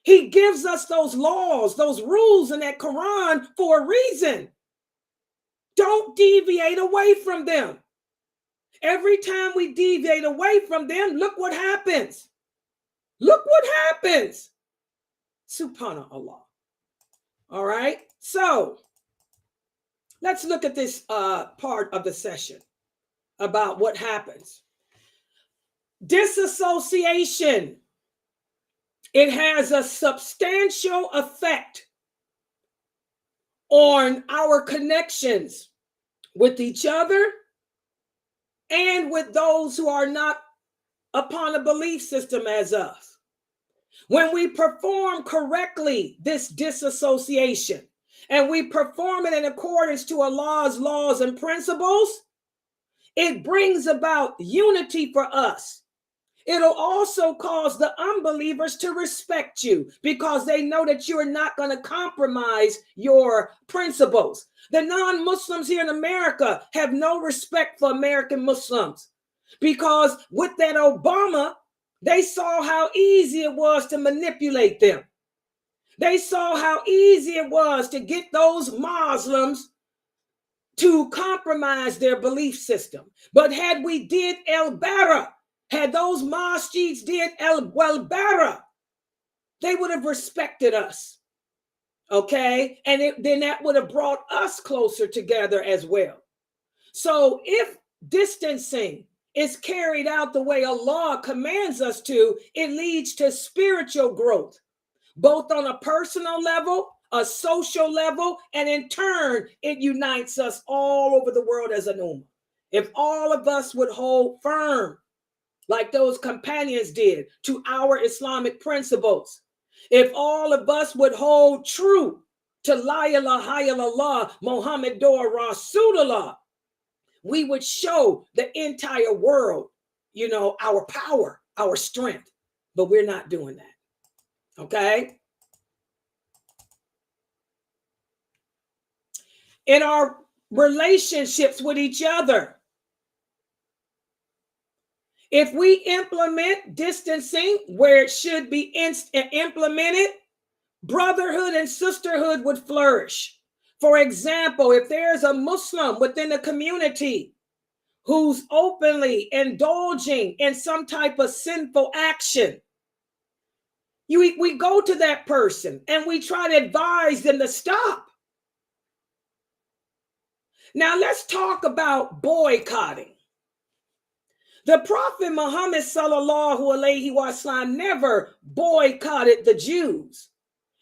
He gives us those laws, those rules in that Quran for a reason. Don't deviate away from them. Every time we deviate away from them, look what happens. Look what happens. Subhanallah. All right. So let's look at this part of the session about what happens. Disassociation. It has a substantial effect on our connections with each other and with those who are not upon a belief system as us. When we perform correctly this disassociation and we perform it in accordance to Allah's laws and principles, it brings about unity for us. It'll also cause the unbelievers to respect you because they know that you're not going to compromise your principles. The non-Muslims here in America have no respect for American Muslims because with that Obama, they saw how easy it was to manipulate them. They saw how easy it was to get those Muslims to compromise their belief system. But had we did Bara, had those masjids did Bara, they would have respected us, okay? And then that would have brought us closer together as well. So if distancing is carried out the way Allah commands us to, it leads to spiritual growth, both on a personal level, a social level, and in turn, it unites us all over the world as an ummah. If all of us would hold firm like those companions did to our Islamic principles, if all of us would hold true to La ilaha illallah Muhammadur Rasulullah, we would show the entire world, our power, our strength, but we're not doing that. Okay? In our relationships with each other, if we implement distancing where it should be implemented, brotherhood and sisterhood would flourish. For example, if there's a Muslim within the community who's openly indulging in some type of sinful action, we go to that person and we try to advise them to stop. Now let's talk about boycotting. The Prophet Muhammad sallallahu alaihi wasallam never boycotted the Jews.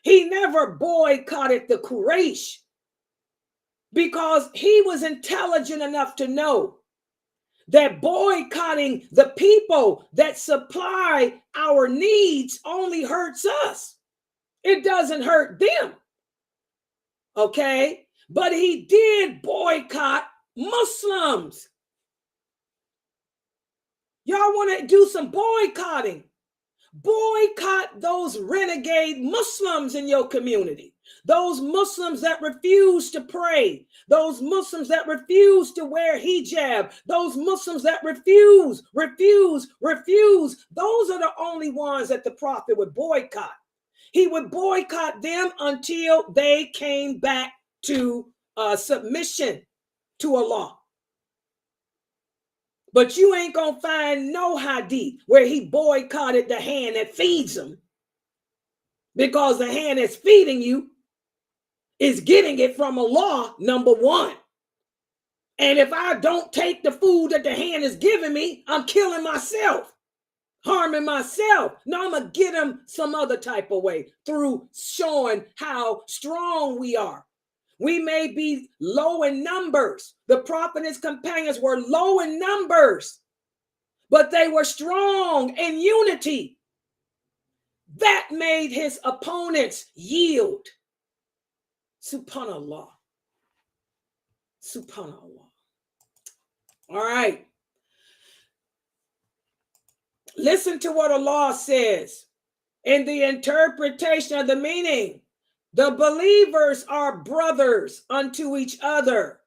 He never boycotted the Quraysh because he was intelligent enough to know that boycotting the people that supply our needs only hurts us. It doesn't hurt them. Okay? But he did boycott Muslims. Y'all want to do some boycotting? Boycott those renegade Muslims in your community. Those Muslims that refuse to pray. Those Muslims that refuse to wear hijab. Those Muslims that refuse. Those are the only ones that the Prophet would boycott. He would boycott them until they came back to submission to Allah. But you ain't gonna find no hadith where he boycotted the hand that feeds him, because the hand that's feeding you is getting it from Allah, number one. And if I don't take the food that the hand is giving me, I'm killing myself, harming myself. No, I'm gonna get him some other type of way through showing how strong we are. We may be low in numbers. The Prophet and his companions were low in numbers, but they were strong in unity. That made his opponents yield. Subhanallah. Subhanallah. All right. Listen to what Allah says in the interpretation of the meaning. The believers are brothers unto each other.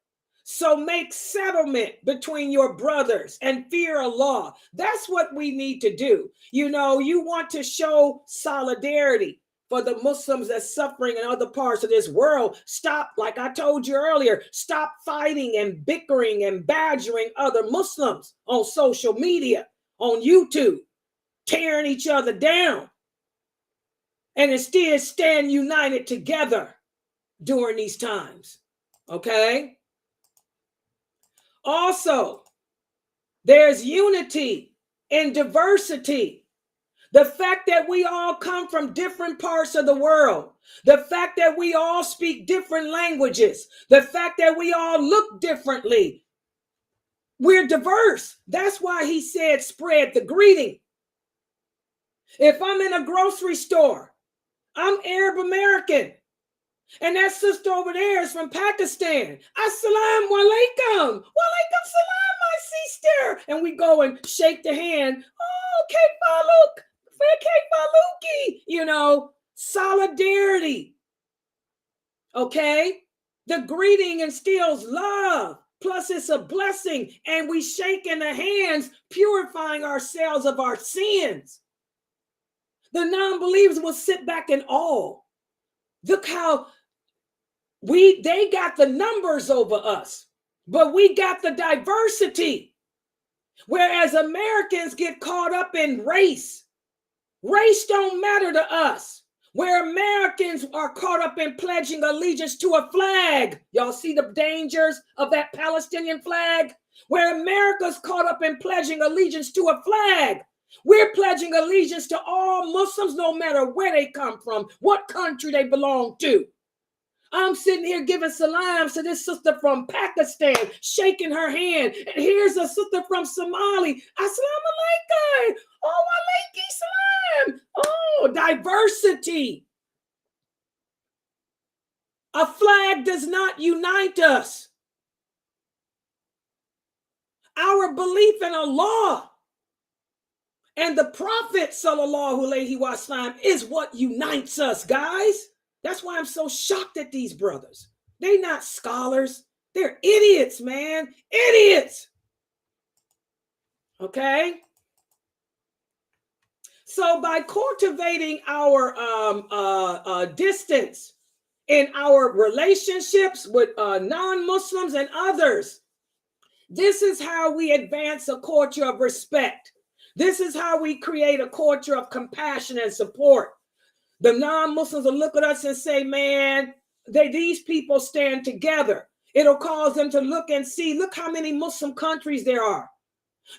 So make settlement between your brothers and fear Allah. That's what we need to do. You know, you want to show solidarity for the Muslims that's suffering in other parts of this world. Stop, like I told you earlier, stop fighting and bickering and badgering other Muslims on social media, on YouTube, tearing each other down. And instead stand united together during these times. Okay? Also, there's unity in diversity. The fact that we all come from different parts of the world. The fact that we all speak different languages. The fact that we all look differently. We're diverse. That's why he said spread the greeting. If I'm in a grocery store, I'm Arab American, and that sister over there is from Pakistan. Assalamu alaikum. Walaikum salam, my sister. And we go and shake the hand. Oh, Kek Faluki. You know, solidarity. Okay? The greeting instills love. Plus, it's a blessing. And we shake in the hands, purifying ourselves of our sins. The non-believers will sit back in awe. Look how they got the numbers over us, but we got the diversity. Whereas Americans get caught up in race. Race don't matter to us. Where Americans are caught up in pledging allegiance to a flag. Y'all see the dangers of that Palestinian flag? Where America's caught up in pledging allegiance to a flag. We're pledging allegiance to all Muslims, no matter where they come from, what country they belong to. I'm sitting here giving salams to this sister from Pakistan, shaking her hand. And here's a sister from Somali. Assalamu alaikum. Oh, alaikum salam. Oh, diversity. A flag does not unite us. Our belief in Allah and the Prophet sallallahu alaihi wasallam is what unites us, guys. That's why I'm so shocked at these brothers. They're not scholars. They're idiots, man. Idiots. Okay? So by cultivating our distance in our relationships with non-Muslims and others, this is how we advance a culture of respect. This is how we create a culture of compassion and support. The non-Muslims will look at us and say, man, these people stand together. It'll cause them to look and see, look how many Muslim countries there are.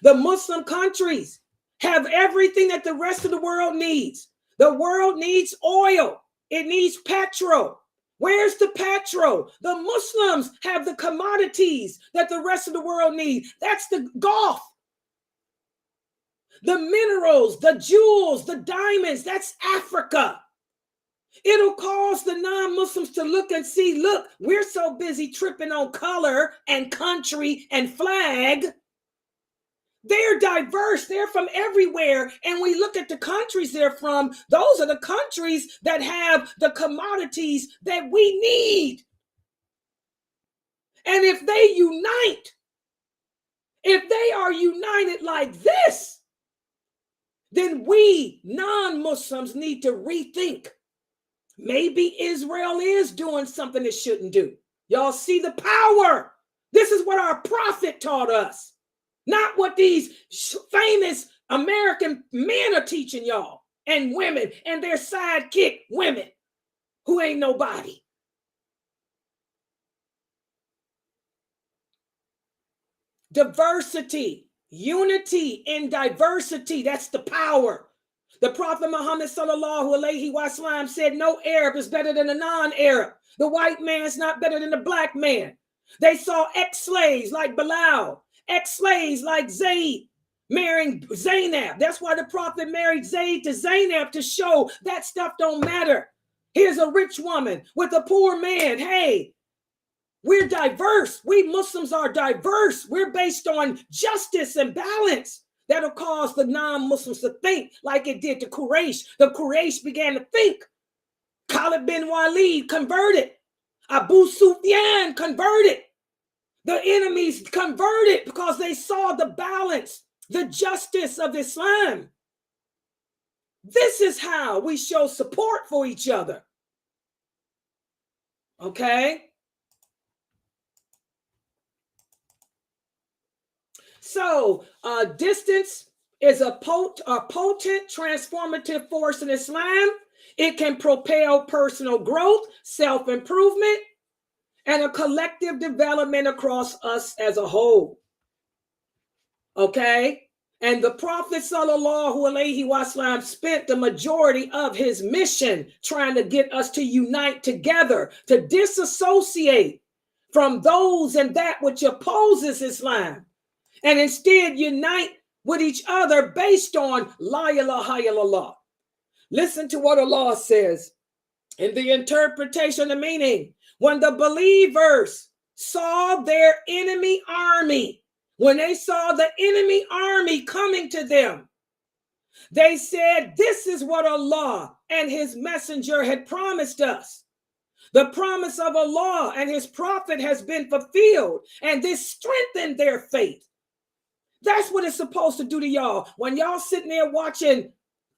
The Muslim countries have everything that the rest of the world needs. The world needs oil. It needs petrol. Where's the petrol? The Muslims have the commodities that the rest of the world needs. That's the Gulf. The minerals, the jewels, the diamonds, that's Africa. It'll cause the non-Muslims to look and see, look, we're so busy tripping on color and country and flag. They're diverse. They're from everywhere. And we look at the countries they're from. Those are the countries that have the commodities that we need. And if they unite, if they are united like this, then we non-Muslims need to rethink. Maybe Israel is doing something it shouldn't do. Y'all see the power. This is what our prophet taught us. Not what these famous American men are teaching y'all and women and their sidekick women who ain't nobody. Diversity, unity in diversity. That's the power. The Prophet Muhammad sallallahu alaihi wasallam said no Arab is better than a non-Arab. The white man's not better than the black man. They saw ex-slaves like Bilal, ex-slaves like Zayd marrying Zainab. That's why the Prophet married Zayd to Zainab, to show that stuff don't matter. Here's a rich woman with a poor man. Hey, we're diverse. We Muslims are diverse. We're based on justice and balance. That'll cause the non-Muslims to think like it did to Quraysh. The Quraysh began to think. Khalid bin Walid converted. Abu Sufyan converted. The enemies converted because they saw the balance, the justice of Islam. This is how we show support for each other. Okay? So distance is a potent transformative force in Islam. It can propel personal growth, self-improvement, and a collective development across us as a whole. Okay? And the Prophet sallallahu alaihi wasallam spent the majority of his mission trying to get us to unite together, to disassociate from those and that which opposes Islam, and instead unite with each other based on La ilaha illallah. Listen to what Allah says in the interpretation of the meaning. When the believers saw their enemy army, when they saw the enemy army coming to them, they said, this is what Allah and his messenger had promised us. The promise of Allah and his prophet has been fulfilled, and this strengthened their faith. That's what it's supposed to do to y'all. When y'all sitting there watching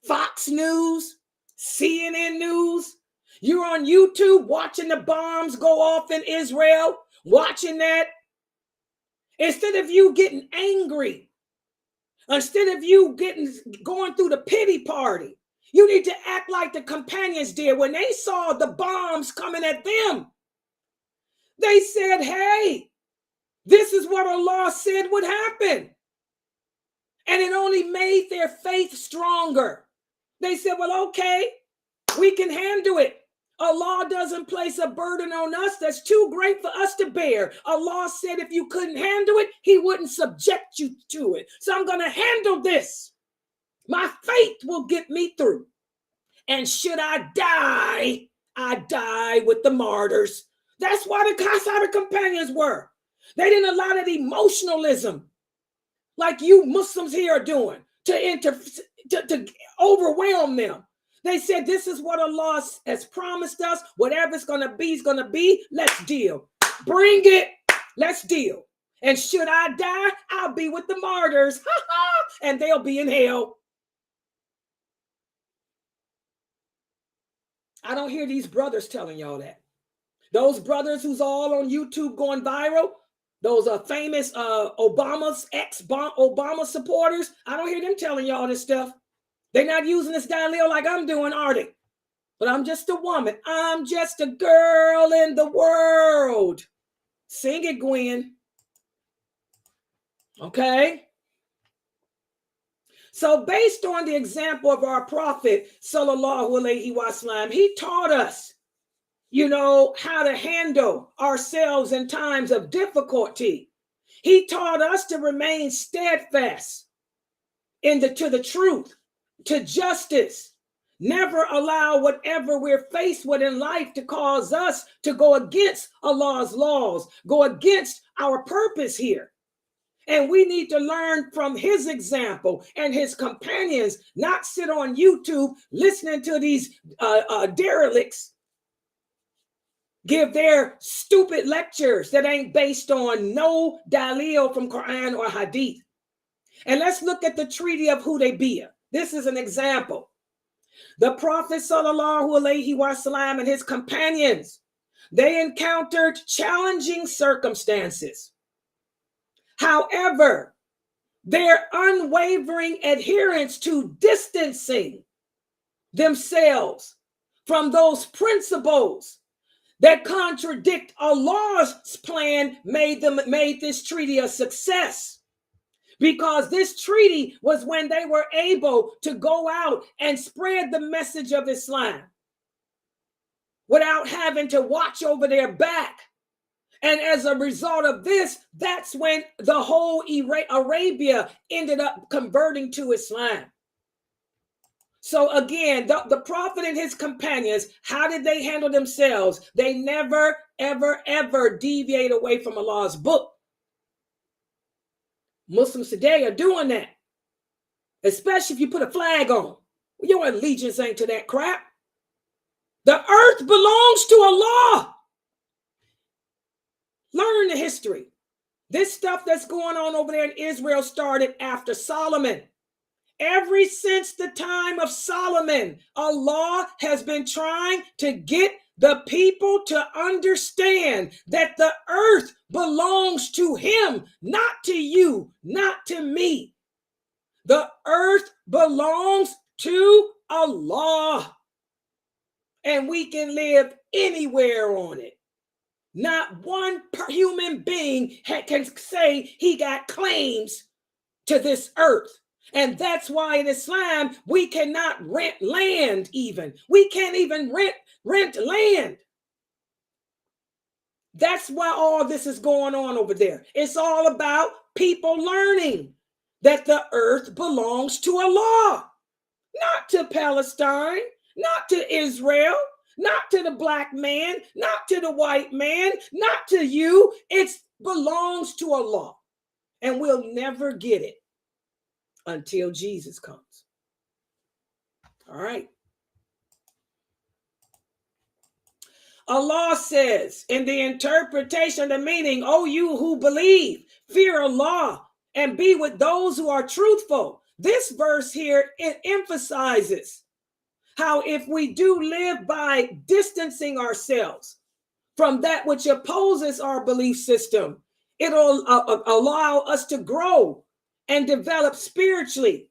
Fox News, CNN News, you're on YouTube watching the bombs go off in Israel, watching that. Instead of you getting angry, instead of you going through the pity party, you need to act like the companions did when they saw the bombs coming at them. They said, hey, this is what Allah said would happen. And it only made their faith stronger. They said, well, okay, we can handle it. Allah doesn't place a burden on us that's too great for us to bear. Allah said if you couldn't handle it, he wouldn't subject you to it. So I'm going to handle this. My faith will get me through. And should I die with the martyrs. That's why the Sahaba companions were. They didn't allow that emotionalism like you Muslims here are doing to overwhelm them. They said, this is what Allah has promised us. Whatever it's going to be is going to be. Let's deal. Bring it. Let's deal. And should I die, I'll be with the martyrs. And they'll be in hell. I don't hear these brothers telling y'all that. Those brothers who's all on YouTube going viral, those famous Obama's ex-Obama supporters, I don't hear them telling y'all this stuff. They're not using this Dalil like I'm doing, are they? But I'm just a woman. I'm just a girl in the world. Sing it, Gwen. Okay? So based on the example of our prophet, sallallahu alaihi wasallam, he taught us, how to handle ourselves in times of difficulty. He taught us to remain steadfast to the truth, to justice. Never allow whatever we're faced with in life to cause us to go against Allah's laws, go against our purpose here. And we need to learn from his example and his companions, not sit on YouTube listening to these derelicts give their stupid lectures that ain't based on no dalil from Quran or Hadith. And let's look at the Treaty of Hudaybiyah. This is an example. The Prophet sallallahu alaihi wasallam and his companions, they encountered challenging circumstances. However, their unwavering adherence to distancing themselves from those principles that contradict Allah's plan made this treaty a success. Because this treaty was when they were able to go out and spread the message of Islam without having to watch over their back. And as a result of this, that's when the whole Arabia ended up converting to Islam. So again, the Prophet and his companions, how did they handle themselves? They never, ever, ever deviate away from Allah's book. Muslims today are doing that, especially if you put a flag on. Your allegiance ain't to that crap. The earth belongs to Allah. Learn the history. This stuff that's going on over there in Israel started after Solomon. Ever since the time of Solomon, Allah has been trying to get the people to understand that the earth belongs to him, not to you, not to me. The earth belongs to Allah, and we can live anywhere on it. Not one human being can say he got claims to this earth. And that's why in Islam, we cannot rent land even. We can't even rent land. That's why all this is going on over there. It's all about people learning that the earth belongs to Allah, not to Palestine, not to Israel, not to the black man, not to the white man, not to you. It belongs to Allah. And we'll never get it until Jesus comes. All right. Allah says in the interpretation of the meaning, "O you who believe, fear Allah and be with those who are truthful." This verse here, it emphasizes how if we do live by distancing ourselves from that which opposes our belief system, it'll allow us to grow and develop spiritually.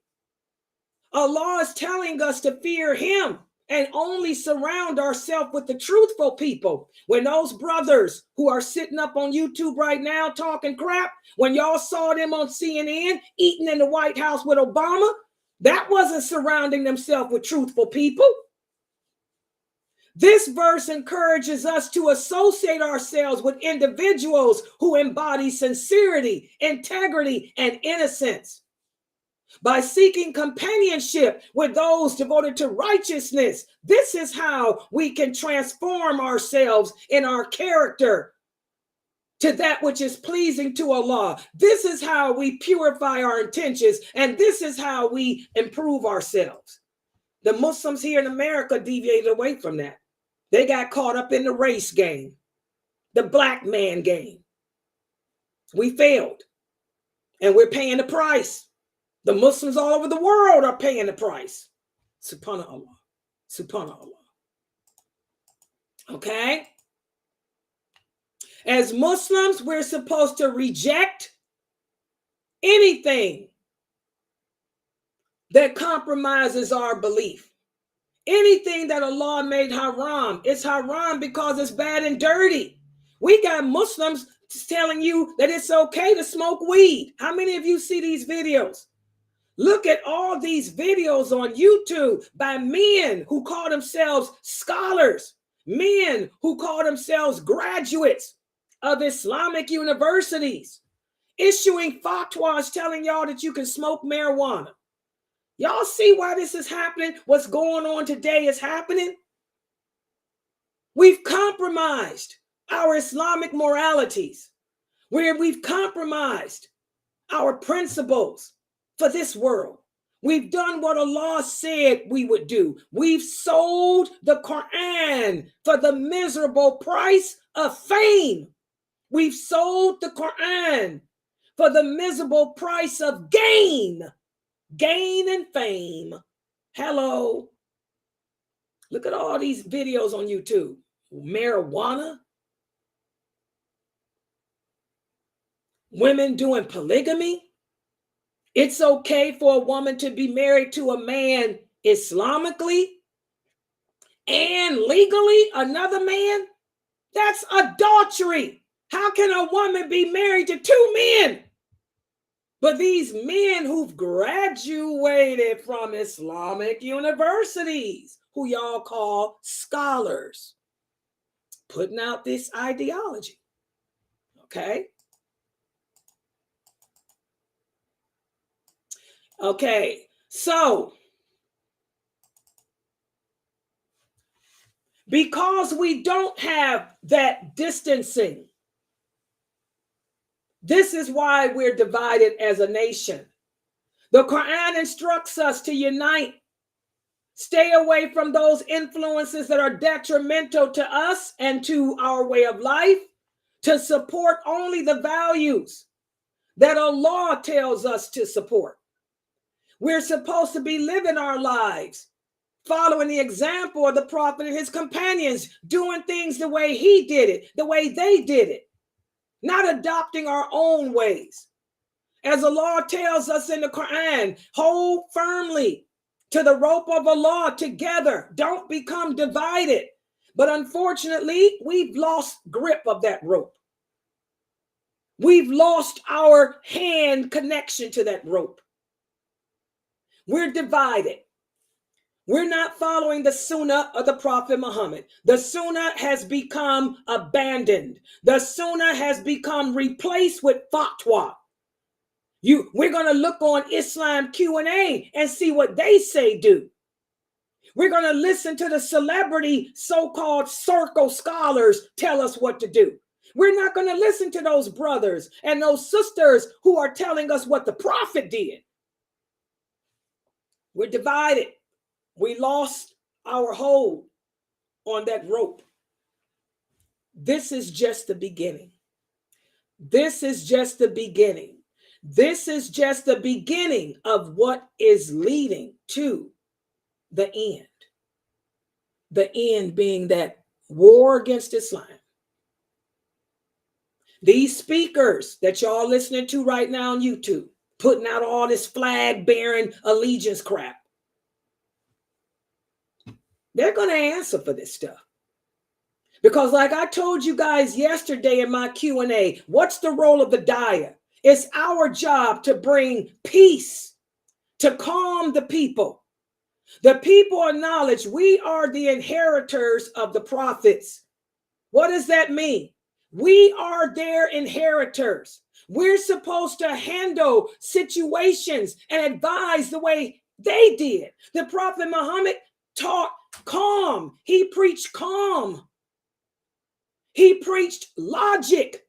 Allah is telling us to fear him and only surround ourselves with the truthful people. When those brothers who are sitting up on YouTube right now talking crap, when y'all saw them on CNN eating in the White House with Obama, that wasn't surrounding themselves with truthful people. This verse encourages us to associate ourselves with individuals who embody sincerity, integrity, and innocence. By seeking companionship with those devoted to righteousness, this is how we can transform ourselves in our character to that which is pleasing to Allah. This is how we purify our intentions, and this is how we improve ourselves. The Muslims here in America deviated away from that. They got caught up in the race game, the black man game. We failed, and we're paying the price. The Muslims all over the world are paying the price. Subhanallah. Subhanallah. Okay? As Muslims, we're supposed to reject anything that compromises our belief. Anything that Allah made haram, it's haram because it's bad and dirty. We got Muslims telling you that it's okay to smoke weed. How many of you see these videos? Look at all these videos on YouTube by men who call themselves scholars, men who call themselves graduates of Islamic universities, issuing fatwas telling y'all that you can smoke marijuana. Y'all see why this is happening? What's going on today is happening? We've compromised our Islamic moralities, where we've compromised our principles for this world. We've done what Allah said we would do. We've sold the Quran for the miserable price of fame. We've sold the Quran for the miserable price of gain and fame. Hello. Look at all these videos on YouTube. Marijuana. Women doing polygamy. It's okay for a woman to be married to a man Islamically and legally another man. That's adultery. How can a woman be married to two men? But these men who've graduated from Islamic universities, who y'all call scholars, putting out this ideology. Okay? Okay, so because we don't have that distancing, this is why we're divided as a nation. The Quran instructs us to unite, stay away from those influences that are detrimental to us and to our way of life, to support only the values that Allah tells us to support. We're supposed to be living our lives, following the example of the Prophet and his companions, doing things the way he did it, the way they did it, not adopting our own ways. As Allah tells us in the Quran, hold firmly to the rope of Allah together. Don't become divided. But unfortunately, we've lost grip of that rope. We've lost our hand connection to that rope. We're divided. We're not following the Sunnah of the Prophet Muhammad. The Sunnah has become abandoned. The Sunnah has become replaced with fatwa. We're going to look on Islam Q&A and see what they say do. We're going to listen to the celebrity so-called circle scholars tell us what to do. We're not going to listen to those brothers and those sisters who are telling us what the Prophet did. We're divided. We lost our hold on that rope. This is just the beginning. This is just the beginning. This is just the beginning of what is leading to the end. The end being that war against Islam. These speakers that y'all listening to right now on YouTube, putting out all this flag-bearing allegiance crap, they're going to answer for this stuff. Because like I told you guys yesterday in my Q&A, what's the role of the daya? It's our job to bring peace, to calm the people. The people of knowledge, we are the inheritors of the prophets. What does that mean? We are their inheritors. We're supposed to handle situations and advise the way they did. The Prophet Muhammad taught calm. He preached calm. He preached logic.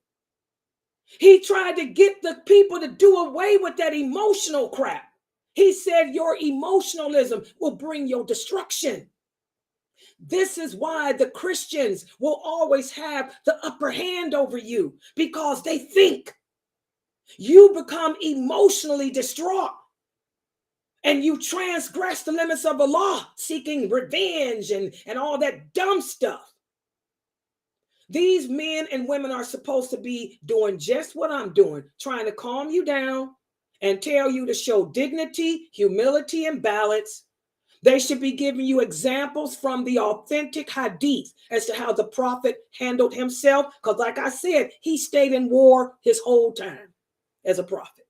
He tried to get the people to do away with that emotional crap. He said your emotionalism will bring your destruction. This is why the Christians will always have the upper hand over you, because they think you become emotionally distraught and you transgress the limits of Allah, seeking revenge and all that dumb stuff. These men and women are supposed to be doing just what I'm doing, trying to calm you down and tell you to show dignity, humility, and balance. They should be giving you examples from the authentic hadith as to how the prophet handled himself. Because like I said, he stayed in war his whole time as a prophet.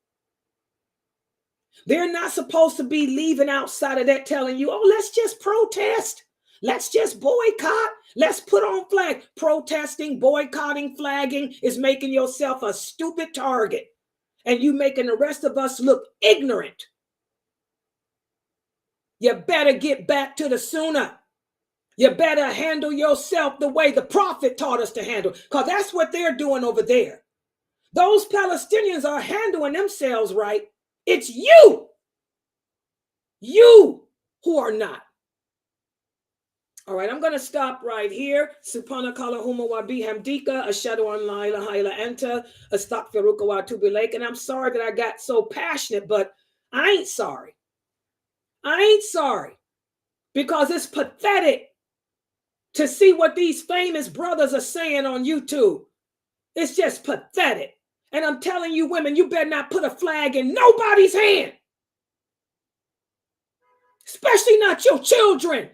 They're not supposed to be leaving outside of that telling you, oh, let's just protest. Let's just boycott. Let's put on flag. Protesting, boycotting, flagging is making yourself a stupid target. And you making the rest of us look ignorant. You better get back to the Sunnah. You better handle yourself the way the prophet taught us to handle. Because that's what they're doing over there. Those Palestinians are handling themselves right. It's you who are not. All right, I'm going to stop right here. Subhanakallahumma wa bihamdika ashhadu an la ilaha illa anta astaghfiruka wa atubu ilaik. And I'm sorry that I got so passionate, but I ain't sorry. I ain't sorry, because it's pathetic to see what these famous brothers are saying on YouTube. It's just pathetic. And I'm telling you, women, you better not put a flag in nobody's hand, especially not your children.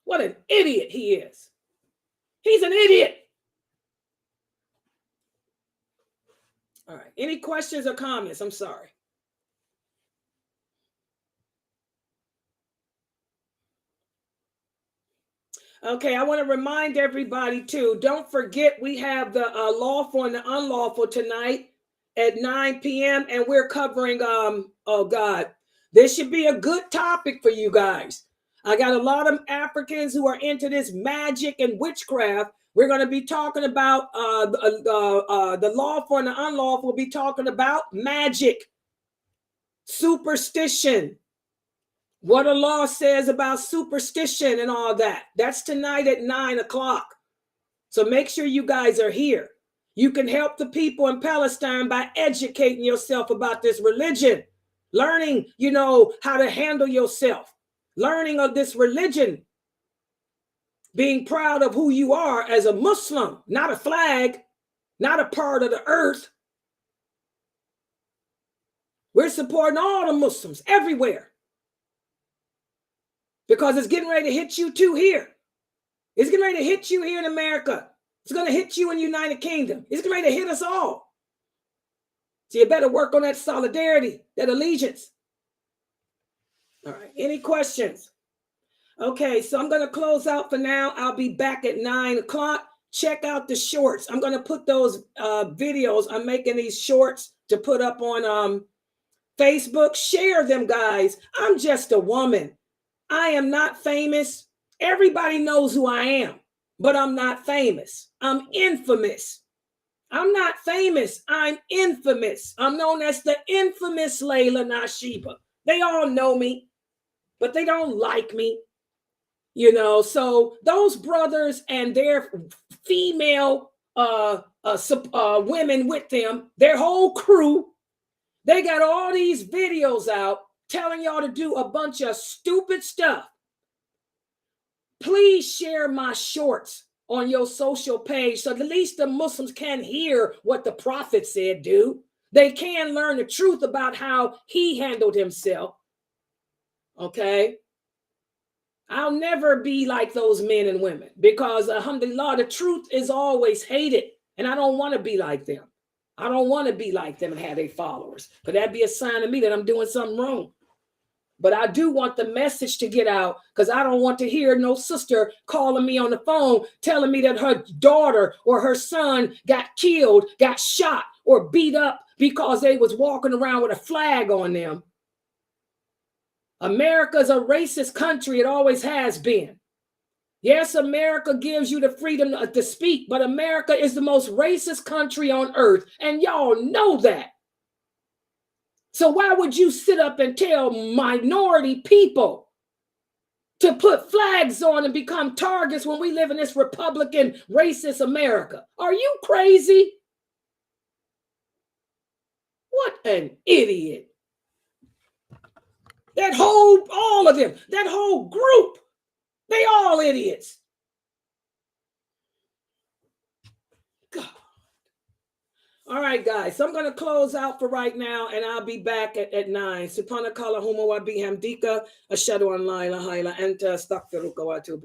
What an idiot he is. He's an idiot. All right. Any questions or comments? I'm sorry. Okay, I want to remind everybody too, don't forget we have the lawful and the unlawful tonight at 9 p.m. and we're covering, oh God, this should be a good topic for you guys. I got a lot of Africans who are into this magic and witchcraft. We're going to be talking about the lawful and the unlawful. We'll be talking about magic, superstition, what a law says about superstition and all that. That's tonight at 9 o'clock. So make sure you guys are here. You can help the people in Palestine by educating yourself about this religion, learning, how to handle yourself, learning of this religion, being proud of who you are as a Muslim, not a flag, not a part of the earth. We're supporting all the Muslims everywhere, because it's getting ready to hit you too here. It's getting ready to hit you here in America. It's going to hit you in the United Kingdom. It's getting ready to hit us all. So you better work on that solidarity, that allegiance. All right. Any questions? Okay. So I'm going to close out for now. I'll be back at 9 o'clock. Check out the shorts. I'm going to put those videos. I'm making these shorts to put up on Facebook. Share them, guys. I'm just a woman. I am not famous. Everybody knows who I am, but I'm not famous. I'm infamous. I'm not famous. I'm infamous. I'm known as the infamous Layla Nashiba. They all know me, but they don't like me. So those brothers and their female women with them, their whole crew, they got all these videos out telling y'all to do a bunch of stupid stuff. Please share my shorts on your social page so at least the Muslims can hear what the prophet said, do. They can learn the truth about how he handled himself. Okay? I'll never be like those men and women because, alhamdulillah, the truth is always hated. And I don't want to be like them. I don't want to be like them and have their followers. Because that'd be a sign to me that I'm doing something wrong. But I do want the message to get out, because I don't want to hear no sister calling me on the phone telling me that her daughter or her son got killed, got shot, or beat up because they was walking around with a flag on them. America's a racist country. It always has been. Yes, America gives you the freedom to speak, but America is the most racist country on earth, and y'all know that. So why would you sit up and tell minority people to put flags on and become targets when we live in this Republican racist America? Are you crazy? What an idiot. All of them, that whole group, they all idiots. right, guys. So I'm going to close out for right now, and I'll be back at 9. Subhanakala huma wa bihamdika ashhadu an la ilaha illa anta astaghfiruka wa atubu